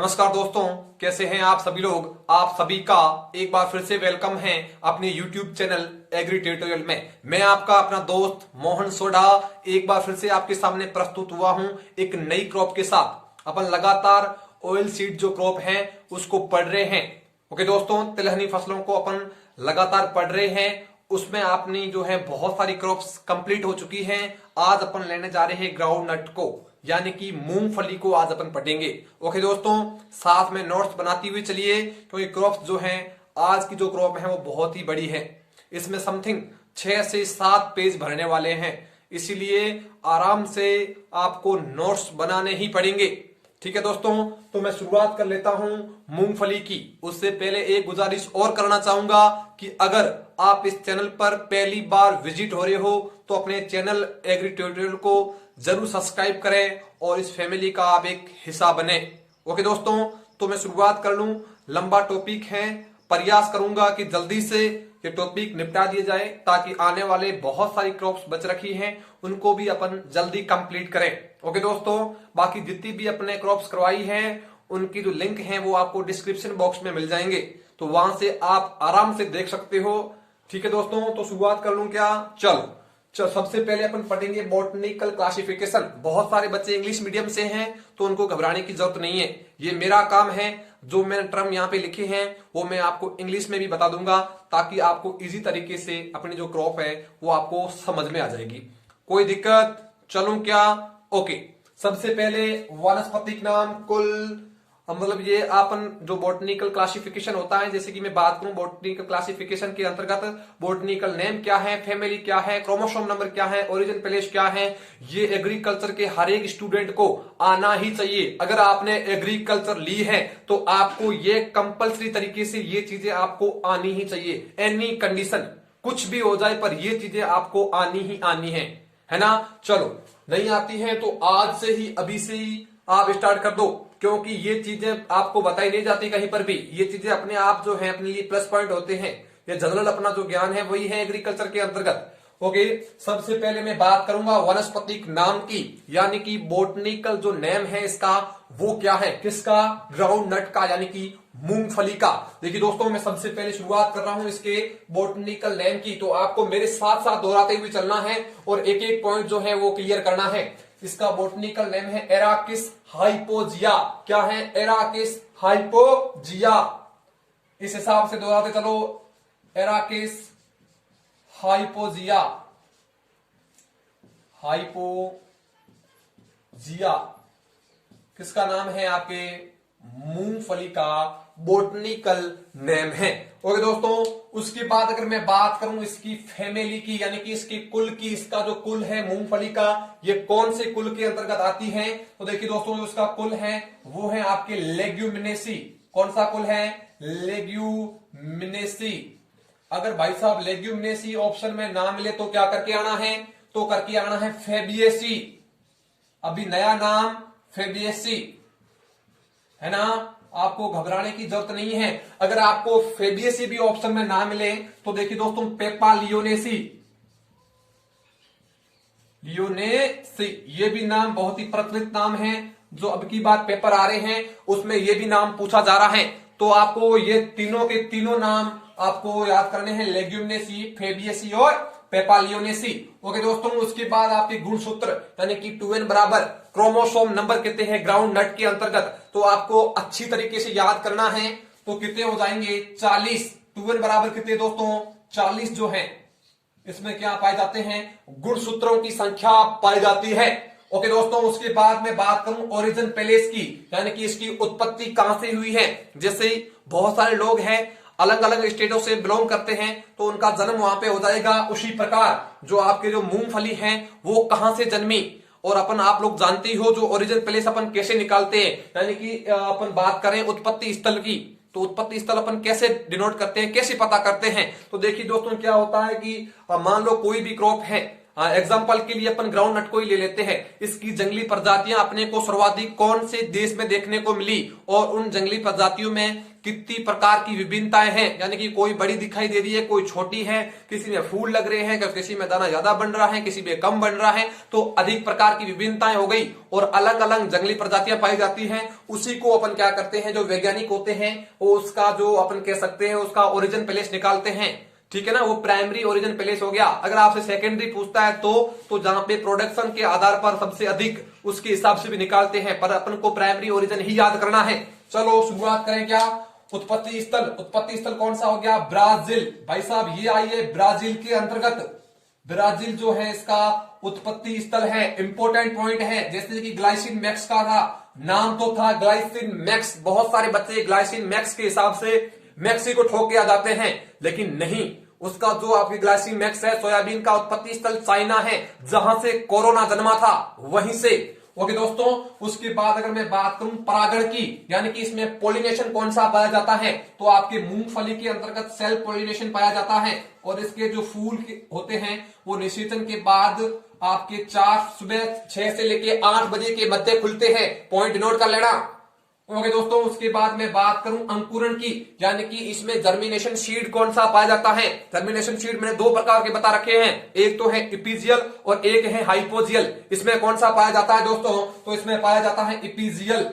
नमस्कार दोस्तों, कैसे हैं आप सभी लोग। आप सभी का एक बार फिर से वेलकम है अपने YouTube चैनल एग्री ट्यूटोरियल में। मैं आपका अपना दोस्त मोहन सोडा एक बार फिर से आपके सामने प्रस्तुत हुआ हूं एक नई क्रॉप के साथ। अपन लगातार ऑयल सीड जो क्रॉप है उसको पढ़ रहे हैं। ओके दोस्तों, तिलहनी फसलों को अपन लगातार पढ़ रहे हैं। उसमें आपने जो है बहुत सारी क्रॉप्स कंप्लीट हो चुकी हैं। आज अपन लेने जा रहे हैं ग्राउंड नट को, यानी कि मूंगफली को आज अपन पढ़ेंगे। ओके दोस्तों, साथ में नोट्स बनाती हुई चलिए, क्योंकि क्रॉप्स जो हैं आज की जो क्रॉप है वो बहुत ही बड़ी है। इसमें समथिंग 6 से 7 पेज भरने वाले हैं, इसीलिए आराम से आपको नोट्स बनाने ही पड़ेंगे। ठीक है दोस्तों, तो मैं शुरुआत कर लेता हूं मूंगफली की। उससे पहले एक गुजारिश और करना चाहूंगा कि अगर आप इस चैनल पर पहली बार विजिट हो रहे हो तो अपने चैनल एग्री ट्यूटोरियल को जरूर सब्सक्राइब करें और इस फैमिली का आप एक हिस्सा बने। ओके दोस्तों, तो मैं शुरुआत कर लूं। लंबा टॉपिक है, प्रयास करूंगा कि जल्दी से ये टॉपिक निपटा दिए जाए ताकि आने वाले बहुत सारी क्रॉप्स बच रखी हैं उनको भी अपन जल्दी कंप्लीट करें। ओके दोस्तों, बाकी जितनी भी अपने क्रॉप्स करवाई हैं उनकी जो लिंक है वो आपको डिस्क्रिप्शन बॉक्स में मिल जाएंगे, तो वहां से आप आराम से देख सकते हो। ठीक है दोस्तों, तो शुरुआत कर लूं क्या? चलो सबसे पहले अपन पढ़ेंगे बॉटनिकल क्लासिफिकेशन। बहुत सारे बच्चे इंग्लिश मीडियम से हैं तो उनको घबराने की जरूरत नहीं है। ये मेरा काम है, जो मैंने टर्म यहाँ पे लिखे हैं वो मैं आपको इंग्लिश में भी बता दूंगा ताकि आपको इजी तरीके से अपनी जो क्रॉप है वो आपको समझ में आ जाएगी। कोई दिक्कत? चलूं क्या? ओके, सबसे पहले वानस्पतिक नाम कुल, मतलब ये अपन जो बॉटनिकल क्लासिफिकेशन होता है, जैसे कि मैं बात करूं बॉटनिकल क्लासिफिकेशन के अंतर्गत बॉटनिकल नेम क्या है, फैमिली क्या है, क्रोमोसोम नंबर क्या है, ओरिजिन प्लेस क्या है, ये एग्रीकल्चर के हर एक स्टूडेंट को आना ही चाहिए। अगर आपने एग्रीकल्चर ली है तो आपको ये कंपल्सरी तरीके से ये चीजें आपको आनी ही चाहिए। एनी कंडीशन कुछ भी हो जाए पर ये चीजें आपको आनी ही आनी है ना। चलो, नहीं आती है तो आज से ही अभी से ही आप स्टार्ट कर दो, क्योंकि ये चीजें आपको बताई नहीं जाती कहीं पर भी। ये चीजें अपने आप जो है अपने लिए प्लस पॉइंट होते हैं। ये जनरल अपना जो ज्ञान है वही है एग्रीकल्चर के अंतर्गत। ओके, सबसे पहले मैं बात करूंगा वनस्पतिक नाम की, यानी कि बोटनिकल जो नेम है इसका वो क्या है, किसका? ग्राउंड नट का, यानी कि मूंगफली का। देखिए दोस्तों, मैं सबसे पहले शुरुआत कर रहा हूं इसके बोटनिकल नेम की, तो आपको मेरे साथ साथ दोहराते हुए चलना है और एक एक पॉइंट जो है वो क्लियर करना है। इसका बोटनिकल नेम है एराकिस हाइपोजिया। क्या है? एराकिस हाइपोजिया। इस हिसाब से दोहराते चलो, एराकिस हाइपोजिया, हाइपोजिया किसका नाम है? आपके मूंगफली का बोटनिकल नेम है। ओके दोस्तों, उसके बाद अगर मैं बात करूं इसकी फैमिली की, यानी कि इसकी कुल की, इसका जो कुल है मूंगफली का ये कौन से कुल के अंतर्गत आती है, तो देखिए दोस्तों जो इसका कुल है वो है आपके लेग्यूमिनेसी। कौन सा कुल है? लेग्यूमिनेसी। अगर भाई साहब लेग्यूमिनेसी ऑप्शन में ना मिले तो क्या करके आना है? तो करके आना है फेबियेसी। अभी नया नाम फेबियेसी है ना, आपको घबराने की जरूरत नहीं है। अगर आपको फेबियेसी भी ऑप्शन में ना मिले तो देखिए दोस्तों पेपा लियोनेसी, लियोनेसी ये भी नाम बहुत ही प्रचलित नाम है। जो अब की बात पेपर आ रहे हैं उसमें ये भी नाम पूछा जा रहा है, तो आपको ये तीनों के तीनों नाम आपको याद करने हैं, लेग्यूमिनेसी, फेबियेसी और पेपालियोनेसी। ओके दोस्तों, उसके बाद आपके गुणसूत्र यानी कि 2n बराबर क्रोमोसोम नंबर कितने हैं ग्राउंड नट के अंतर्गत, तो आपको अच्छी तरीके से याद करना है। तो कितने हो जाएंगे? 40। 2n बराबर कितने दोस्तों? 40 जो है इसमें क्या पाए जाते हैं? गुणसूत्रों की संख्या पाई जाती है। ओके दोस्तों, उसके बाद में बात करूं ओरिजिन प्लेस की, यानी कि इसकी उत्पत्ति कहां से हुई है। जैसे बहुत सारे लोग हैं अलग अलग स्टेटों से बिलोंग करते हैं तो उनका जन्म वहां पे हो जाएगा। उसी प्रकार जो आपके जो मूंगफली है वो कहां से जन्मी, और अपन आप लोग जानते ही हो जो ओरिजिन प्लेस अपन कैसे निकालते हैं, यानी कि अपन बात करें उत्पत्ति स्थल की, तो उत्पत्ति स्थल अपन कैसे डिनोट करते हैं, कैसे पता करते हैं। तो देखिए दोस्तों क्या होता है कि मान लो कोई भी क्रॉप है, एग्जाम्पल के लिए अपन ग्राउंड नट को ही ले लेते हैं। इसकी जंगली प्रजातियां अपने को सर्वाधिक कौन से देश में देखने को मिली और उन जंगली प्रजातियों में कितनी प्रकार की विभिन्नताएं हैं, यानी कि कोई बड़ी दिखाई दे रही है, कोई छोटी है, किसी में फूल लग रहे हैं, किसी में दाना ज्यादा बन रहा है, किसी में कम बन रहा है। तो अधिक प्रकार की विभिन्नताएं हो गई और अलग अलग जंगली प्रजातियां पाई जाती हैं। उसी को अपन क्या करते हैं, जो वैज्ञानिक होते हैं वो उसका जो अपन कह सकते हैं उसका ओरिजिन प्लेस निकालते हैं, ठीक है ना। वो प्राइमरी ओरिजिन प्लेस हो गया। अगर आपसे सेकेंडरी पूछता है तो जहां पे प्रोडक्शन के आधार पर सबसे अधिक उसके हिसाब से भी निकालते हैं, पर अपन को प्राइमरी ओरिजिन ही याद करना है। चलो शुरुआत करें क्या, उत्पत्ति स्थल। उत्पत्ति स्थल कौन सा हो गया, ब्राजील। भाई साहब ये आइए ब्राजील के अंतर्गत, ब्राजील जो है इसका उत्पत्ति स्थल है, इंपोर्टेंट पॉइंट है। जैसे कि ग्लाइसिन मैक्स का था, नाम तो था ग्लाइसिन मैक्स, बहुत सारे बच्चे ग्लाइसिन मैक्स के हिसाब से मैक्सिको ठोक के आ जाते हैं, लेकिन नहीं, उसका जो आपकी ग्लाइसिन मैक्स है, सोयाबीन का उत्पत्ति स्थल चाइना है, जहां से कोरोना जन्मा था, वहीं से। ओके दोस्तों, उसके बाद अगर मैं बात करूं परागण की, यानी कि इसमें पोलिनेशन कौन सा पाया जाता है, तो आपके मूंगफली के अंतर्गत सेल्फ पोलिनेशन पाया जाता है। और इसके जो फूल होते हैं वो निषेचन के बाद आपके सुबह 6 से लेके 8 बजे के मध्य खुलते हैं। पॉइंट नोट कर लेना। ओके दोस्तों, उसके बाद मैं बात करूं अंकुरण की, यानी कि इसमें जर्मिनेशन सीड कौन सा पाया जाता है। जर्मिनेशन सीड मैंने 2 प्रकार के बता रखे हैं, एक तो है इपीजियल और एक है हाइपोजियल। इसमें कौन सा पाया जाता है दोस्तों, तो इसमें पाया जाता है इपीजियल।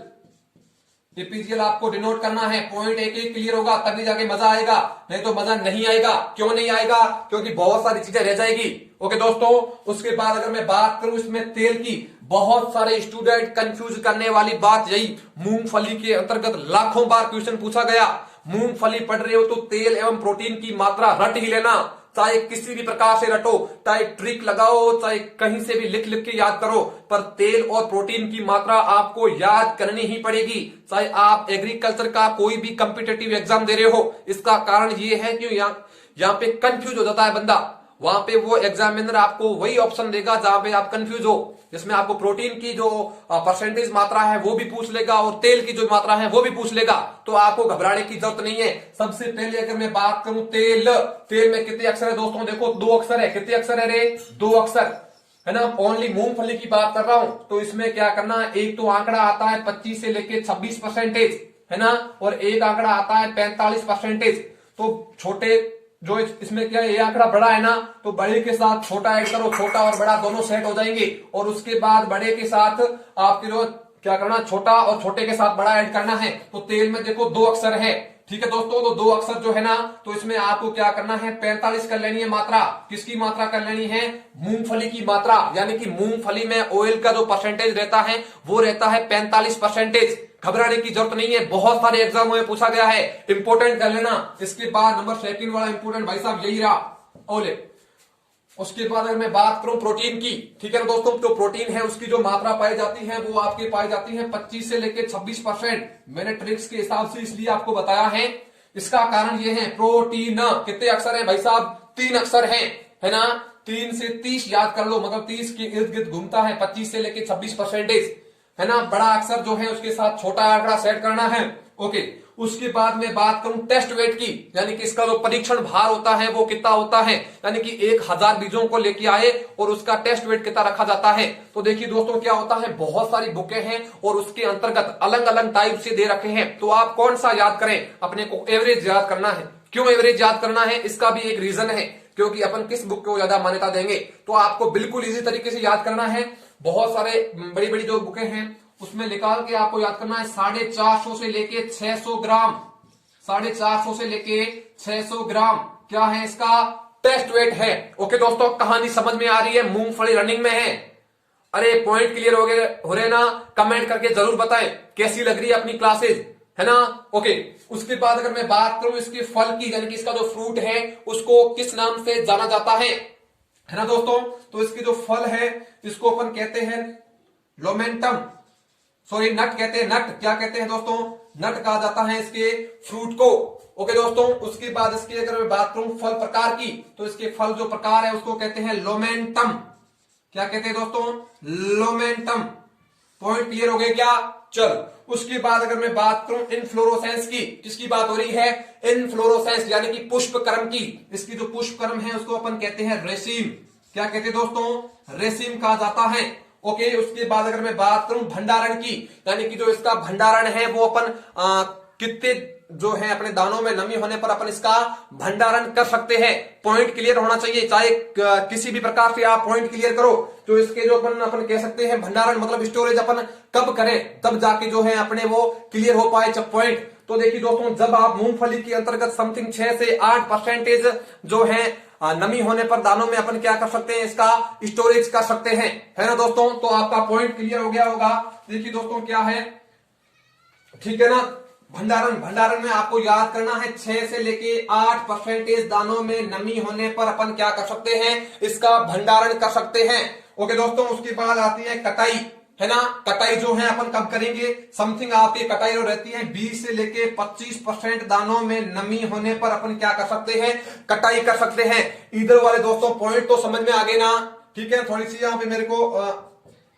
इपीजियल आपको डिनोट करना है, पॉइंट एक एक क्लियर होगा तभी जाके मजा आएगा, नहीं तो मजा नहीं आएगा। क्यों नहीं आएगा, क्योंकि बहुत सारी चीजें रह जाएगी। ओके दोस्तों, उसके बाद अगर मैं बात करूं इसमें तेल की, बहुत सारे स्टूडेंट कंफ्यूज करने वाली बात यही, मूंगफली के अंतर्गत लाखों बार क्वेश्चन पूछा गया। मूंगफली पढ़ रहे हो तो तेल एवं प्रोटीन की मात्रा रट ही लेना, चाहे किसी भी प्रकार से रटो, चाहे ट्रिक लगाओ, चाहे कहीं से भी लिख लिख के याद करो, पर तेल और प्रोटीन की मात्रा आपको याद करनी ही पड़ेगी, चाहे आप एग्रीकल्चर का कोई भी कॉम्पिटिटिव एग्जाम दे रहे हो। इसका कारण ये है कि यहाँ पे कंफ्यूज हो जाता है बंदा, वहां पे वो एग्जामिनर आपको वही ऑप्शन देगा जहां पे आप कंफ्यूज हो, जिसमें आपको प्रोटीन की जो परसेंटेज मात्रा है वो भी पूछ लेगा और तेल की जो मात्रा है वो भी पूछ लेगा। तो आपको घबराने की जरूरत नहीं है। सबसे पहले अगर मैं बात करूं तेल में कितने अक्षर है दोस्तों, देखो 2 अक्षर है। कितने अक्षर है रे, 2 अक्षर है ना। ओनली मूंगफली की बात कर रहा हूं, तो इसमें क्या करना है, एक तो आंकड़ा आता है 25 से लेके 26% है ना, और एक आंकड़ा आता है 45%। तो छोटे जो इसमें क्या है, ये आंकड़ा बड़ा है ना, तो बड़े के साथ छोटा ऐड करो, छोटा और बड़ा दोनों सेट हो जाएंगे, और उसके बाद बड़े के साथ आपके जो क्या करना, छोटा और छोटे के साथ बड़ा ऐड करना है। तो तेल में देखो 2 अक्षर है, ठीक है दोस्तों, तो 2 अक्षर जो है ना, तो इसमें आपको क्या करना है, 45 कर लेनी है मात्रा। किसकी मात्रा कर लेनी है, मूंगफली की मात्रा, यानी कि मूंगफली में ऑयल का जो परसेंटेज रहता है वो रहता है 45%। घबराने की जरूरत नहीं है, बहुत सारे एग्जामों में पूछा गया है, इंपोर्टेंट कर लेना। इसके बाद नंबर 2 वाला इंपोर्टेंट भाई साहब यही रहा, ओले। उसके बाद अगर मैं बात करूं प्रोटीन की, ठीक है ना दोस्तों, तो प्रोटीन है उसकी जो मात्रा पाई जाती है वो आपके पाई जाती है 25 से लेके 26%। मैंने ट्रिक्स के हिसाब से इसलिए आपको बताया है, इसका कारण ये है, प्रोटीन कितने अक्षर है भाई साहब, 3 अक्षर है ना, 3 से 30 याद कर लो, मतलब 30 के इर्द गिर्द घूमता है, 25 से लेके 26% है ना। बड़ा अक्षर जो है उसके साथ छोटा आंकड़ा सेट करना है। ओके, उसके बाद में बात करूं टेस्ट वेट की, यानी कि इसका जो परीक्षण भार होता है वो कितना होता है, यानी कि 1000 बीजों को लेके आए और उसका टेस्ट वेट कितना रखा जाता है। तो देखिए दोस्तों क्या होता है, बहुत सारी बुकें हैं और उसके अंतर्गत अलग अलग टाइप से दे रखे हैं, तो आप कौन सा याद करें, अपने को एवरेज याद करना है। क्यों एवरेज याद करना है, इसका भी एक रीजन है, क्योंकि अपन किस बुक को ज्यादा मान्यता देंगे। तो आपको बिल्कुल इजी तरीके से याद करना है, बहुत सारे बड़ी बड़ी जो बुकें हैं उसमें निकाल के आपको याद करना है 450 से लेके 600 ग्राम, 450 से लेके 600 ग्राम क्या है इसका टेस्ट वेट है। ओके दोस्तों, कहानी समझ में आ रही है, मूंगफली रनिंग में है। अरे पॉइंट क्लियर हो रहे ना, कमेंट करके जरूर बताएं कैसी लग रही है अपनी क्लासेज, है ना। ओके, उसके बाद अगर मैं बात करूं इसके फल की, यानी कि इसका जो फ्रूट है उसको किस नाम से जाना जाता है ना दोस्तों, तो इसके जो फल है इसको अपन कहते हैं लोमेंटम, सॉरी नट कहते हैं, नट क्या कहते हैं दोस्तों, नट कहा जाता है इसके फ्रूट को। ओके दोस्तों, उसके बाद इसकी अगर मैं बात करूं फल प्रकार की, तो इसके फल जो प्रकार है उसको कहते हैं लोमेंटम। क्या कहते हैं दोस्तों, लोमेंटम। पॉइंट क्लियर हो गए क्या, चल। उसके बाद अगर मैं बात करूं इनफ्लोरोसेंस की, किसकी बात हो रही है, इनफ्लोरोसेंस यानी कि पुष्प कर्म की। इसकी जो पुष्प कर्म है उसको अपन कहते हैं रेसिम। क्या कहते हैं दोस्तों, रेसिम कहा जाता है। ओके, उसके बाद अगर मैं बात करूं भंडारण की, यानी कि जो इसका भंडारण है वो अपन कितने जो है अपने दानों में नमी होने पर अपन इसका भंडारण कर सकते हैं। पॉइंट क्लियर होना चाहिए, चाहे किसी भी प्रकार से आप पॉइंट क्लियर करो। तो इसके जो अपन कह सकते हैं भंडारण मतलब स्टोरेज अपन कब करें, तब जाके जो है अपने वो क्लियर हो पाए जब पॉइंट। तो देखिए दोस्तों, जब आप मूंगफली के अंतर्गत समथिंग 6 से 8% जो है नमी होने पर दानों में अपन क्या कर सकते हैं, इसका स्टोरेज कर सकते हैं, है ना दोस्तों। तो आपका पॉइंट क्लियर हो गया होगा। देखिए दोस्तों क्या है, ठीक है ना। भंडारण में आपको याद करना है 6 से लेके 8% दानों में नमी होने पर अपन क्या कर सकते हैं, इसका भंडारण कर सकते हैं। ओके दोस्तों, उसके बाद आती है कटाई, है ना। कटाई जो है अपन कब करेंगे, समथिंग आपकी कटाई जो रहती है 20 से लेके 25% दानों में नमी होने पर अपन क्या कर सकते हैं, कटाई कर सकते हैं। इधर वाले दोस्तों पॉइंट तो समझ में आ गए ना, ठीक है। थोड़ी सी यहाँ पे मेरे को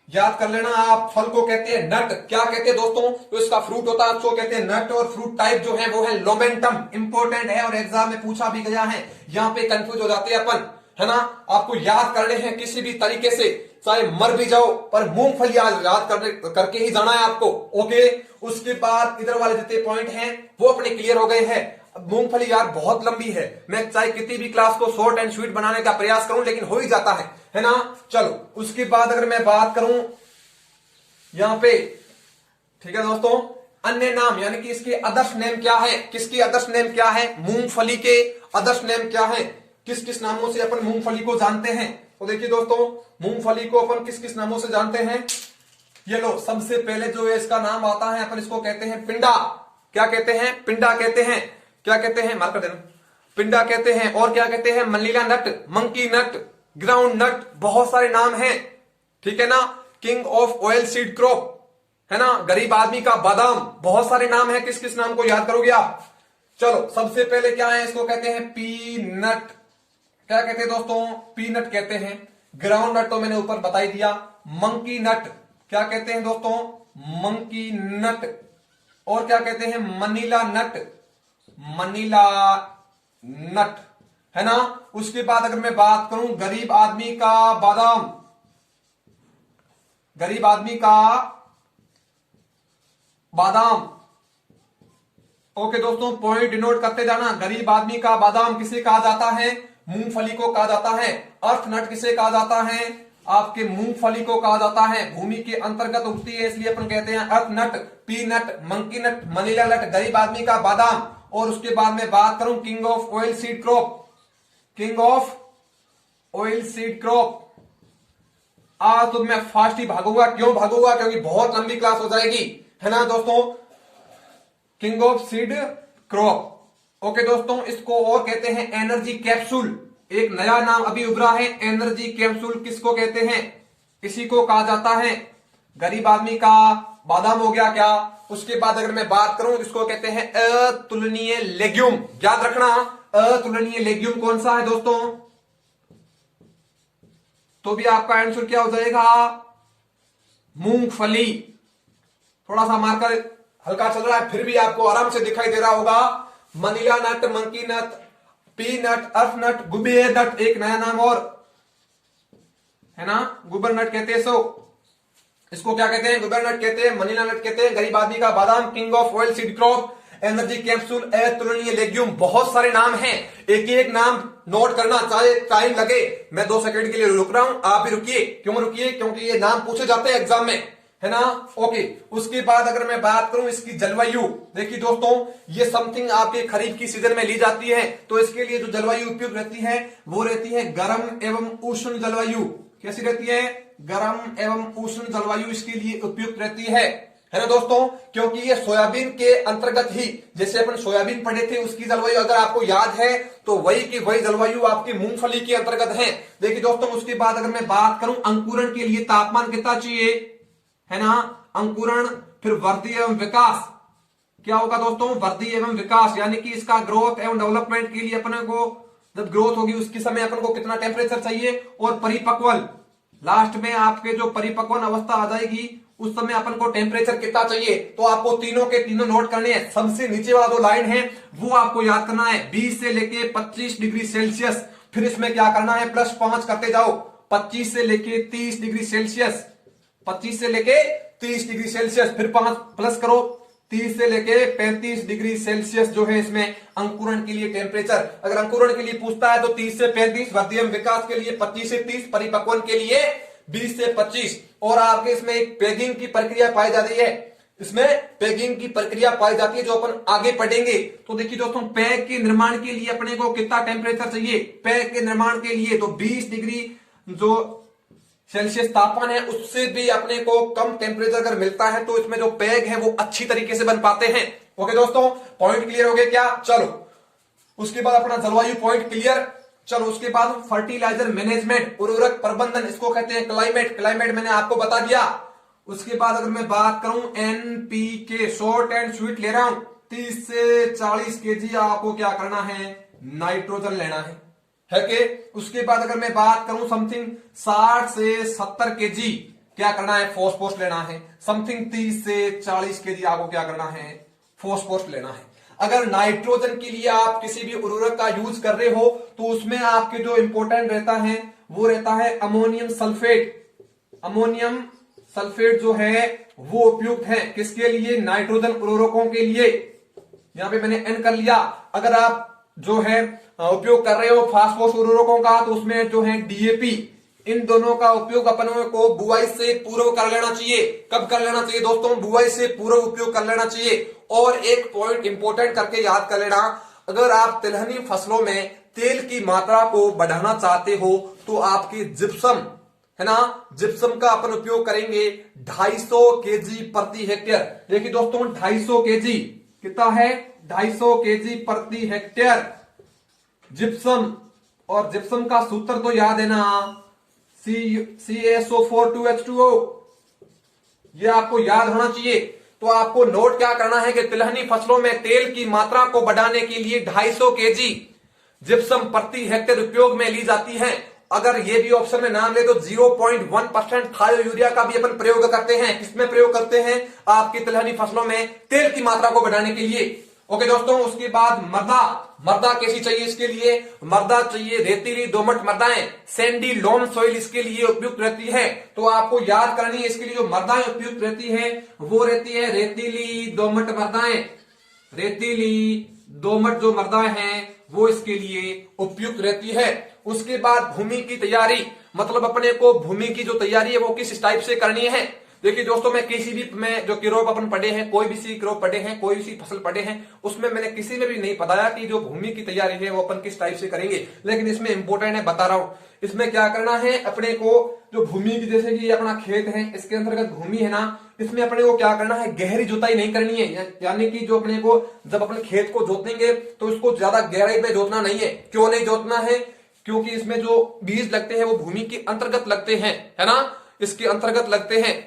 याद कर लेना। आप फल को कहते हैं नट, क्या कहते हैं दोस्तों, तो इसका फ्रूट होता है उसको कहते हैं नट, और फ्रूट टाइप जो है वो है लोमेंटम। इंपॉर्टेंट है और एग्जाम में पूछा भी गया है, यहाँ पे कंफ्यूज हो जाते हैं अपन, है ना। आपको याद करने हैं किसी भी तरीके से, चाहे मर भी जाओ पर मूंगफली आज याद करके ही जाना है आपको। ओके, उसके बाद इधर वाले जितने पॉइंट हैं वो अपने क्लियर हो गए हैं। मूंगफली यार बहुत लंबी है, मैं चाहे कितनी भी क्लास को शॉर्ट एंड स्वीट बनाने का प्रयास करूं लेकिन हो ही जाता है ना। चलो उसके बाद अगर मैं बात करूं यहां पे, ठीक है दोस्तों, अन्य नाम यानी कि इसके अदर्स नेम क्या है, किसके अदर्स नेम क्या है, मूंगफली के अदर्स नेम क्या है, किस किस नामों से अपन मूंगफली को जानते हैं। तो देखिए दोस्तों, मूंगफली को अपन किस किस नामों से जानते हैं, ये लो। सबसे पहले जो है इसका नाम आता है, अपन इसको कहते हैं पिंडा। क्या कहते हैं, पिंडा कहते हैं। क्या कहते हैं, मार्कर देना, पिंडा कहते हैं। और क्या कहते हैं, मनीला नट, मंकी नट, ग्राउंड नट, बहुत सारे नाम हैं, ठीक है ना। King of oil seed crop, है ना, गरीब आदमी का बादाम, बहुत सारे नाम है। किस किस नाम को याद करोगे आप। चलो सबसे पहले क्या है, इसको कहते हैं पीनट। क्या कहते हैं दोस्तों, पीनट कहते हैं। ग्राउंड नट तो मैंने ऊपर बता ही दिया। मंकी नट, क्या कहते हैं दोस्तों, मंकी नट। और क्या कहते हैं, मनीला नट, मनीला नट, है ना। उसके बाद अगर मैं बात करूं गरीब आदमी का बादाम, गरीब आदमी का बादाम। ओके दोस्तों, पॉइंट डिनोट करते जाना। गरीब आदमी का बादाम किसे कहा जाता है, मूंगफली को कहा जाता है। अर्थ नट किसे कहा जाता है, आपके मूंगफली को कहा जाता है। भूमि के अंतर्गत उगती है इसलिए अपन कहते हैं अर्थ नट, पी नट, मंकी नट, मनीला नट, गरीब आदमी का बादाम। और उसके बाद में बात करूं king of oil seed crop, king of oil seed crop. आज तो मैं फास्ट ही भागूंगा, क्यों भागूंगा, क्योंकि बहुत लंबी क्लास हो जाएगी, है ना दोस्तों। King of seed crop, okay दोस्तों। इसको और कहते हैं एनर्जी कैप्सूल, एक नया नाम अभी उभरा है, एनर्जी कैप्सूल। किसको कहते हैं, इसी को कहा जाता है। गरीब आदमी का बादाम हो गया क्या। उसके बाद अगर मैं बात करूं, इसको कहते हैं अतुलनीय लेग्यूम। याद रखना, अतुलनीय लेग्यूम कौन सा है दोस्तों, तो भी आपका आंसर क्या हो जाएगा, मूंगफली। थोड़ा सा मार्कर हल्का चल रहा है, फिर भी आपको आराम से दिखाई दे रहा होगा। मनीला नट, मंकी नट, पी नट, अर्थ नट, गुबे नट, एक नया नाम और, है ना, गुबर नट कहते हैं। सो इसको क्या कहते हैं, गुबर नट कहते हैं, मनीला नट कहते हैं, गरीब आदमी का बादाम, king of oil seed crop, energy capsule, अतुलनीय लेग्यूम। बहुत सारे नाम हैं, एक एक नाम नोट करना, चाहे टाइम लगे। मैं 2 सेकंड के लिए रुक रहा हूं, आप भी रुकिए। क्यों रुकिए, क्योंकि ये नाम पूछे जाते हैं एग्जाम में, है ना। ओके, उसके बाद अगर मैं बात करूं इसकी जलवायु, देखिए दोस्तों, ये समथिंग आपके खरीफ की सीजन में ली जाती है। तो इसके लिए जो जलवायु उपयुक्त रहती है वो रहती है गर्म एवं उष्ण जलवायु। कैसी रहती है, गर्म एवं उष्ण जलवायु इसके लिए उपयुक्त रहती है ना दोस्तों। क्योंकि ये सोयाबीन के अंतर्गत ही, जैसे अपन सोयाबीन पढ़े थे उसकी जलवायु अगर आपको याद है तो वही की वही जलवायु आपकी मूंगफली के अंतर्गत है। देखिए दोस्तों, उसके बाद अगर मैं बात करूं अंकुरण के लिए तापमान कितना चाहिए, है ना, अंकुरण, फिर वृद्धि एवं विकास। क्या होगा दोस्तों, वृद्धि एवं विकास, यानी कि इसका ग्रोथ एवं डेवलपमेंट के लिए अपने को, जब ग्रोथ होगी उसके समय अपन को कितना टेम्परेचर चाहिए। और परिपक्वल, लास्ट में आपके जो परिपक्वन अवस्था आ जाएगी उस समय अपन को टेम्परेचर कितना चाहिए। तो आपको तीनों के तीनों नोट करने हैं। सबसे नीचे वाला जो लाइन है वो आपको याद करना है, 20 से लेके 25 डिग्री सेल्सियस। फिर इसमें क्या करना है, +5 करते जाओ, 25 से लेके 30 डिग्री सेल्सियस, 25 से लेके 30 डिग्री सेल्सियस, फिर 5 प्लस करो 30 से लेके 35 डिग्री सेल्सियस जो है इसमें अंकुरण के लिए टेम्परेचर। अगर अंकुरण के लिए पूछता है तो 30 से 35, मध्यम विकास के लिए 25 से 30, परिपक्वन के लिए 20 से 25। और आपके इसमें एक पैगिंग की प्रक्रिया पाई जाती है, इसमें पैगिंग की प्रक्रिया पाई जाती है जो अपन आगे पढ़ेंगे। तो देखिए दोस्तों, पैग के निर्माण के लिए अपने को कितना टेम्परेचर चाहिए? पैग के निर्माण के लिए तो 20 डिग्री जो सेल्सियस तापमान है उससे भी अपने को कम टेम्परेचर अगर मिलता है तो इसमें जो पैग है वो अच्छी तरीके से बन पाते हैं। ओके दोस्तों, पॉइंट क्लियर हो गए क्या? चलो उसके बाद अपना जलवायु पॉइंट क्लियर। चलो उसके बाद फर्टिलाइजर मैनेजमेंट, उर्वरक प्रबंधन, इसको कहते हैं क्लाइमेट। क्लाइमेट मैंने आपको बता दिया। उसके बाद अगर मैं बात करूं एनपीके, शॉर्ट एंड स्वीट ले रहा हूं, 30 से 40 केजी आपको क्या करना है? नाइट्रोजन लेना है कि? उसके बाद अगर मैं बात करूं समथिंग 60 से 70 केजी क्या करना है? फॉस्फोरस लेना है। समथिंग 30 से 40 केजी आपको क्या करना है? फॉस्फोरस लेना है। अगर नाइट्रोजन के लिए आप किसी भी उर्वरक का यूज कर रहे हो तो उसमें आपके जो इंपॉर्टेंट रहता है वो रहता है अमोनियम सल्फेट। अमोनियम सल्फेट जो है वो उपयुक्त है किसके लिए? नाइट्रोजन उर्वरकों के लिए। यहां पे मैंने एन कर लिया। अगर आप जो है उपयोग कर रहे हो फास्फोरस उर्वरकों का तो उसमें जो है डीएपी, इन दोनों का उपयोग अपनों को बुआई से पूर्व कर लेना चाहिए। कब कर लेना चाहिए दोस्तों? बुआई से पूर्व उपयोग कर लेना चाहिए। और एक पॉइंट इंपॉर्टेंट करके याद कर लेना, अगर आप तिलहनी फसलों में तेल की मात्रा को बढ़ाना चाहते हो तो आपकी जिप्सम है ना, जिप्सम का अपन उपयोग करेंगे 250 केजी प्रति हेक्टेयर। देखिए दोस्तों 250 केजी कितना है? 250 केजी प्रति हेक्टेयर जिप्सम। और जिप्सम का सूत्र तो याद है ना, CaSO4 2H2O, ये आपको याद होना चाहिए। तो आपको नोट क्या करना है कि तिलहनी फसलों में तेल की मात्रा को बढ़ाने के लिए 250 केजी जिप्सम प्रति हेक्टेयर उपयोग में ली जाती है। अगर ये भी ऑप्शन में नाम ले तो 0.1% थायो यूरिया का भी अपन प्रयोग करते हैं। किसमें प्रयोग करते हैं? आपकी तिलहनी फसलों में तेल की मात्रा को बढ़ाने के लिए। ओके दोस्तों, उसके बाद मृदा। मृदा कैसी चाहिए इसके लिए? मृदा चाहिए रेतीली दोमट मृदाएं, सैंडी लोम सॉइल इसके लिए उपयुक्त रहती है। तो आपको याद करनी है इसके लिए जो मृदाएं उपयुक्त रहती है वो रहती है रेतीली दोमट मृदाएं। रेतीली दोमट जो मृदाएं हैं वो इसके लिए उपयुक्त रहती है। उसके बाद भूमि की तैयारी, मतलब अपने को भूमि की जो तैयारी है वो किस टाइप से करनी है? देखिए दोस्तों, मैं किसी भी में जो क्रॉप अपन पढ़े हैं, कोई भी सी क्रॉप पढ़े हैं, कोई सी फसल पढ़े हैं, उसमें मैंने किसी में भी नहीं बताया कि जो भूमि की तैयारी है वो अपन किस टाइप से करेंगे। लेकिन इसमें इंपोर्टेंट है, बता रहा हूं। इसमें क्या करना है अपने को, जो भूमि की, जैसे कि अपना खेत है, इसके अंतर्गत भूमि है ना, इसमें अपने को क्या करना है? गहरी जुताई नहीं करनी है। यानी कि जो अपने को जब अपने खेत को जोतेंगे तो इसको ज्यादा गहराई में जोतना नहीं है। क्यों नहीं जोतना है? क्योंकि इसमें जो बीज लगते हैं वो भूमि के अंतर्गत लगते हैं, है ना, इसके अंतर्गत लगते हैं।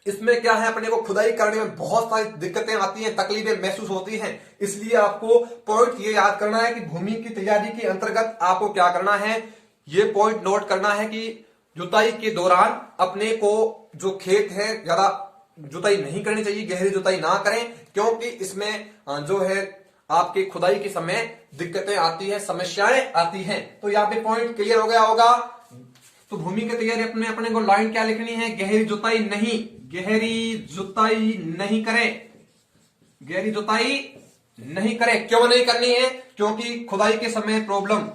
इसमें क्या है, अपने को खुदाई करने में बहुत सारी दिक्कतें आती हैं, तकलीफें महसूस होती हैं। इसलिए आपको पॉइंट ये याद करना है कि भूमि की तैयारी के अंतर्गत आपको क्या करना है, ये पॉइंट नोट करना है कि जुताई के दौरान अपने को जो खेत है ज्यादा जुताई नहीं करनी चाहिए, गहरी जुताई ना करें, क्योंकि इसमें जो है आपके खुदाई के समय दिक्कतें आती है, समस्याएं आती हैं। तो यहाँ पे पॉइंट क्लियर हो गया होगा। तो भूमि की तैयारी अपने को लाइन क्या लिखनी है? गहरी जुताई नहीं, गहरी जुताई नहीं करें, गहरी जुताई नहीं करें। क्यों नहीं करनी है? क्योंकि खुदाई के समय प्रॉब्लम,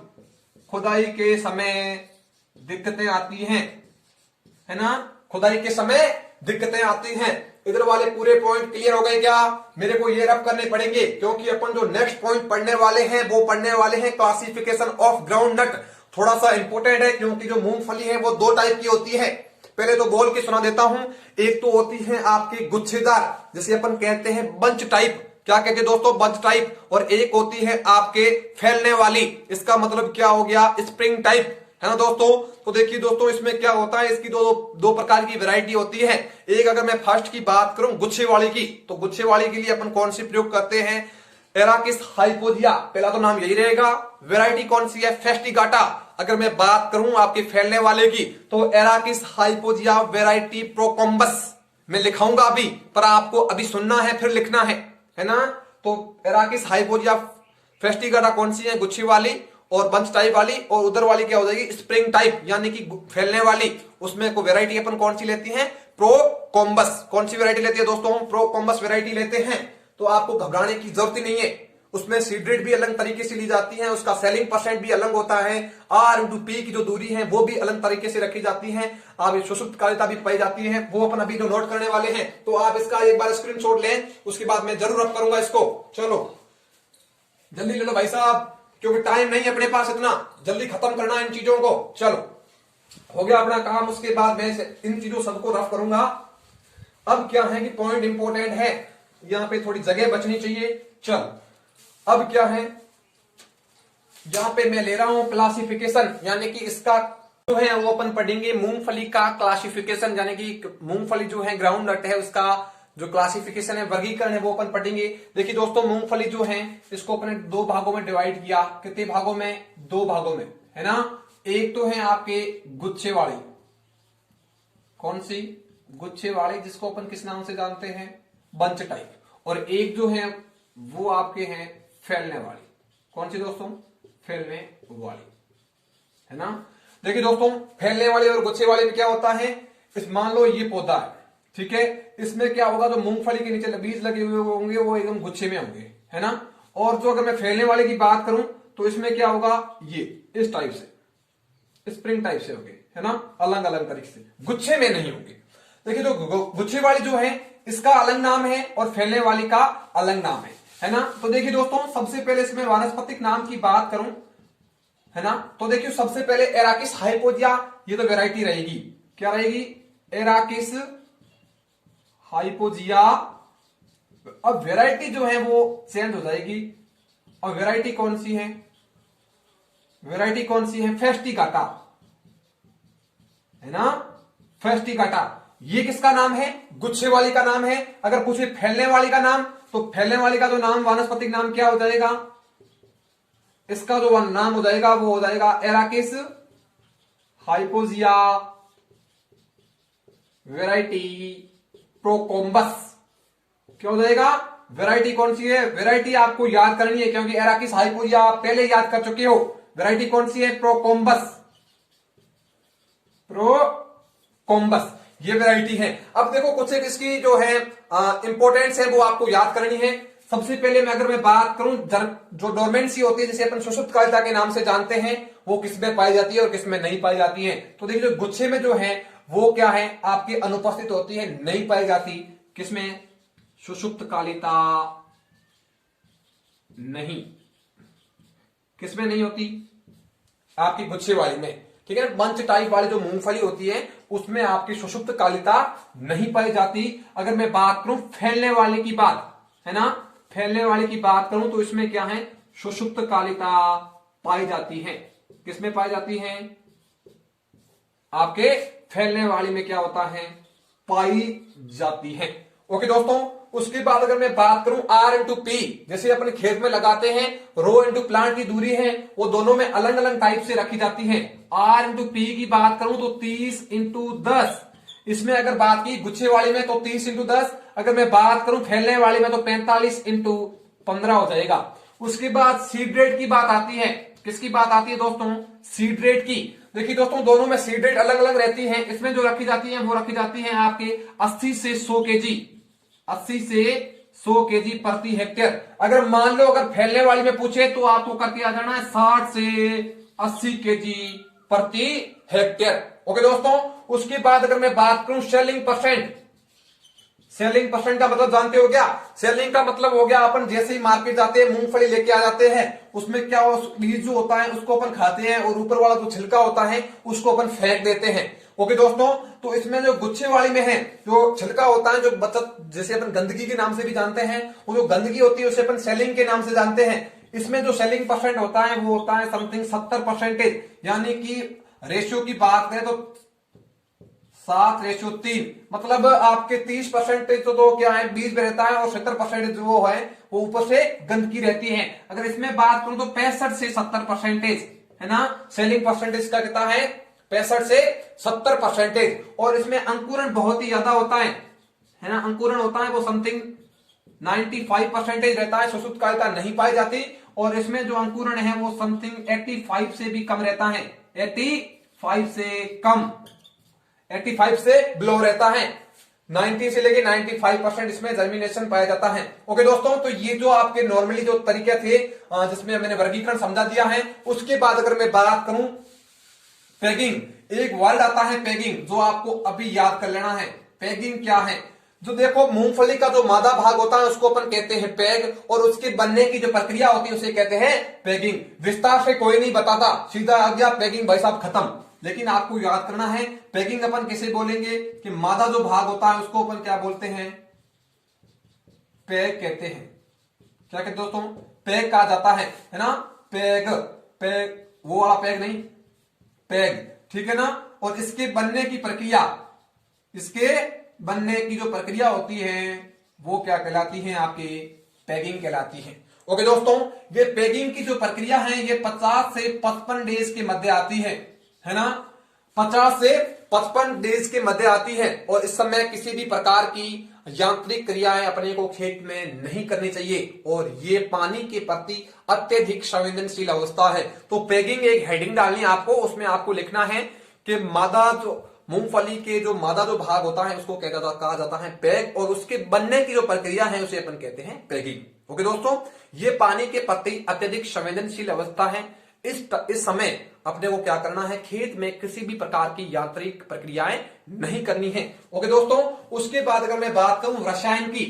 खुदाई के समय दिक्कतें आती हैं, है ना, खुदाई के समय दिक्कतें आती हैं। इधर वाले पूरे पॉइंट क्लियर हो गए क्या? मेरे को ये रफ करने पड़ेंगे क्योंकि अपन जो नेक्स्ट पॉइंट पढ़ने वाले हैं वो पढ़ने वाले हैं क्लासिफिकेशन ऑफ ग्राउंड नट। थोड़ा सा इंपोर्टेंट है क्योंकि जो मूंगफली है वो दो टाइप की होती है। पहले तो बोल के सुना देता हूं। एक तो होती है आपकी गुच्छेदार, जिसे अपन कहते हैं बंच टाइप। क्या कहते हैं दोस्तों? Bunch type. और एक होती है आपके फैलने वाली, इसका मतलब क्या हो गया? स्प्रिंग टाइप, है ना दोस्तों। तो देखिए दोस्तों, इसमें क्या होता है, इसकी दो प्रकार की वैरायटी होती है। एक अगर मैं फर्स्ट की बात करूं गुच्छे वाली की, तो गुच्छे वाली के लिए अपन कौन सी प्रयोग करते हैं? एराकिस हाइपोजिया, पहला तो नाम यही रहेगा। वैरायटी कौन सी है? फेस्टिगाटा। अगर मैं बात करूं आपके फैलने वाले की तो एराकिस हाइपोजिया वैरायटी प्रोकॉम्बस मैं लिखाऊंगा अभी, पर आपको अभी सुनना है फिर लिखना है ना। तो एराकिस हाइपोजिया फेस्टिगाटा कौन सी है? गुच्छी वाली और बंच टाइप वाली। और उधर वाली क्या हो जाएगी? स्प्रिंग टाइप, यानी कि फैलने वाली। उसमें को वैरायटी अपन कौन सी लेती हैं? प्रोकोम्बस। कौन सी वैरायटी लेते हैं दोस्तों? हम प्रोकोम्बस वैरायटी लेते हैं। तो आपको घबराने की जरूरत ही नहीं है। उसमें सीड रेट भी अलग तरीके से ली जाती है, उसका सेलिंग परसेंट भी अलग होता है, आर इंटू पी की जो दूरी है वो भी अलग तरीके से रखी जाती है, आप सुषुप्त कालिता भी पाई जाती है, वो अपन अभी जो नोट करने वाले हैं। तो आप इसका एक बार स्क्रीनशॉट लें, उसके बाद मैं जरूर रब करूंगा इसको। चलो जल्दी ले लो भाई साहब, क्योंकि टाइम नहीं है अपने पास, इतना जल्दी खत्म करना है इन चीजों को। चलो हो गया अपना काम, उसके बाद मैं इन चीजों सबको रफ करूंगा। अब क्या है कि पॉइंट इंपॉर्टेंट है, यहां पे थोड़ी जगह बचनी चाहिए। चल अब क्या है, यहां पे मैं ले रहा हूं क्लासिफिकेशन, यानी कि इसका जो है वो अपन पढ़ेंगे मूंगफली का क्लासिफिकेशन, यानी कि मूंगफली जो है ग्राउंड नट है उसका जो क्लासिफिकेशन है, वर्गीकरण है, वो अपन पढ़ेंगे। देखिए दोस्तों, मूंगफली जो है इसको अपने दो भागों में डिवाइड किया। कितने भागों में? दो भागों में, है ना। एक तो है आपके गुच्छे वाली, कौन सी? गुच्छे वाली, जिसको अपन किस नाम से जानते हैं? Bunch type. और एक जो है वो आपके हैं फैलने वाली, कौन सी दोस्तों? फैलने वाली, है ना। देखिए दोस्तों, फैलने वाली और गुच्छे वाले में क्या होता है, इस मान लो ये पौधा है, ठीक है, इसमें क्या होगा, जो मूंगफली के नीचे बीज लगे हुए होंगे वो एकदम गुच्छे में होंगे, है ना। और जो अगर मैं फैलने वाले की बात करूं तो इसमें क्या होगा, ये इस टाइप से स्प्रिंग टाइप से होंगे, है ना, अलग अलग तरीके से, गुच्छे में नहीं होंगे। देखिए जो गुच्छे वाली जो है इसका अलग नाम है और फैलने वाली का अलग नाम है ना। तो देखिए दोस्तों, सबसे पहले इसमें वानस्पतिक नाम की बात करूं, है ना, तो देखिए सबसे पहले एराकिस हाइपोजिया, ये तो वैरायटी रहेगी। क्या रहेगी? एराकिस हाइपोजिया। अब वैरायटी जो है वो चेंज हो जाएगी, और वैरायटी कौन सी है? वैरायटी कौन सी है? फेस्टिकाटा, है ना, फेस्टिकाटा। ये किसका नाम है? गुच्छे वाली का नाम है। अगर पूछे फैलने वाली का नाम, तो फैलने वाली का जो नाम, वानस्पतिक नाम क्या हो जाएगा? इसका जो नाम हो जाएगा वो हो जाएगा एराकिस हाइपोजिया वैरायटी प्रोकोम्बस। क्या हो जाएगा? वैरायटी कौन सी है? वैरायटी आपको याद करनी है, क्योंकि एराकिस हाइपोजिया आप पहले याद कर चुके हो। वैरायटी कौन सी है? प्रोकोम्बस, प्रोकोम्बस, ये वैरायटी है। अब देखो कुछ एक इसकी जो है इंपॉर्टेंस है वो आपको याद करनी है। सबसे पहले मैं अगर मैं बात करूं, जो डोरमेंसी होती है, जिसे अपन सुषुप्त कालिता के नाम से जानते हैं, वो किसमें पाई जाती है और किसमें नहीं पाई जाती है। तो देखिए जो गुच्छे में जो है वो क्या है, आपकी अनुपस्थित होती है, नहीं पाई जाती। किसमें? सुषुप्त कालिता नहीं, किसमें नहीं होती? आपकी गुच्छे वाली में, ठीक है। बंच टाइप वाली जो मूंगफली होती है उसमें आपकी सुषुप्त कालिता नहीं पाई जाती। अगर मैं बात करूं फैलने वाले की बात, है ना, फैलने वाले की बात करूं तो इसमें क्या है, सुषुप्त कालिता पाई जाती है। किसमें पाई जाती है? आपके फैलने वाली में क्या होता है, पाई जाती है। ओके दोस्तों, उसके बाद अगर मैं बात करूं आर इंटू पी, जैसे अपने खेत में लगाते हैं, रो इंटू प्लांट की दूरी है, वो दोनों में अलग अलग टाइप से रखी जाती है। आर इंटू पी की बात करूं तो 30 इंटू 10, इसमें अगर बात की गुच्छे वाली में तो 30 इंटू 10, अगर मैं बात करूं फैलने वाली में तो 45 इंटू 15 हो जाएगा। उसके बाद सीड रेट की बात आती है। किसकी बात आती है दोस्तों? सीड रेट की। देखिए दोस्तों, दोनों में सीड रेट अलग अलग रहती है। इसमें जो रखी जाती है वो रखी जाती है आपके 80 से 100 केजी, 80 से 100 केजी प्रति हेक्टेयर। अगर मान लो अगर फैलने वाली में पूछे तो आपको करके आ जाना है 60 से 80 केजी प्रति हेक्टेयर। ओके दोस्तों, उसके बाद अगर मैं बात करूं सेलिंग परसेंट, सेलिंग परसेंट का मतलब जानते हो क्या? सेलिंग का मतलब हो गया, अपन जैसे ही मार्केट जाते हैं मूंगफली लेके आ जाते हैं, उसमें क्या बीज जो होता है उसको अपन खाते हैं और ऊपर वाला जो छिलका होता है उसको अपन फेंक देते हैं। ओके दोस्तों, तो इसमें जो गुच्छे वाली में है, जो छिलका होता है, जो बचत, जैसे अपन गंदगी के नाम से भी जानते हैं, वो जो गंदगी होती है उसे अपन सेलिंग के नाम से जानते हैं। इसमें जो सेलिंग परसेंट होता है वो होता है समथिंग 70%, यानी कि रेशियो की बात करें तो 7:3, मतलब आपके 30% तो क्या है बीज में रहता है और 70% जो वो है वो ऊपर से गंदगी रहती है। अगर इसमें बात करूं तो 65 से 70%, है ना, सेलिंग परसेंटेज का कितना है? 65 से 70%। और इसमें अंकुरण बहुत ही ज्यादा होता है ना, अंकुरण होता है वो समथिंग 95% रहता है। सुषुप्त कालिता नहीं पाई जाती। और इसमें जो अंकुरण है वो समथिंग 85 से भी कम रहता है, 85 से कम, 85 से बिलो रहता है। 90 से लेके 95% इसमें जर्मिनेशन पाया जाता है। ओके दोस्तों, तो ये जो आपके नॉर्मली जो तरीके थे जिसमें मैंने वर्गीकरण समझा दिया है, उसके बाद अगर मैं बात करूं पैगिंग, एक वर्ड आता है पैगिंग, जो आपको अभी याद कर लेना है। पैगिंग क्या है? जो देखो मूंगफली का जो मादा भाग होता है उसको अपन कहते हैं पैग, और उसके बनने की जो प्रक्रिया होती है उसे कहते हैं पैगिंग। विस्तार से कोई नहीं बताता, सीधा आ गया पैगिंग, भाई साहब खत्म। लेकिन आपको याद करना है पैगिंग अपन किसे बोलेंगे कि मादा जो भाग होता है उसको अपन क्या बोलते हैं? पैग कहते हैं। क्या कहते दोस्तों? पैग कहा जाता है ना? पैग, पैग वो वाला पैग नहीं, पैग, ठीक है ना? और इसके बनने की प्रक्रिया, इसके बनने की जो प्रक्रिया होती है वो क्या कहलाती है? आपकी पैगिंग कहलाती है। ओके दोस्तों, ये पैगिंग की जो प्रक्रिया है ये 50 से 55 डेज के मध्य आती है ना? 50 से 55 डेज के मध्य आती है, और इस समय किसी भी प्रकार की यांत्रिक क्रियाएं अपने को खेत में नहीं करनी चाहिए, और ये पानी के प्रति अत्यधिक संवेदनशील अवस्था है। तो पैगिंग एक हेडिंग डालनी है आपको, उसमें आपको लिखना है कि मादा जो मूंगफली के जो मादा जो भाग होता है उसको कहा जाता है पैग, और उसके बनने की जो प्रक्रिया है उसे अपन कहते हैं पैगिंग। ओके दोस्तों, ये पानी के प्रति अत्यधिक संवेदनशील अवस्था है। इस समय अपने को क्या करना है? खेत में किसी भी प्रकार की यांत्रिक प्रक्रियाएं नहीं करनी है। ओके दोस्तों, उसके बाद अगर मैं बात करूं रसायन की,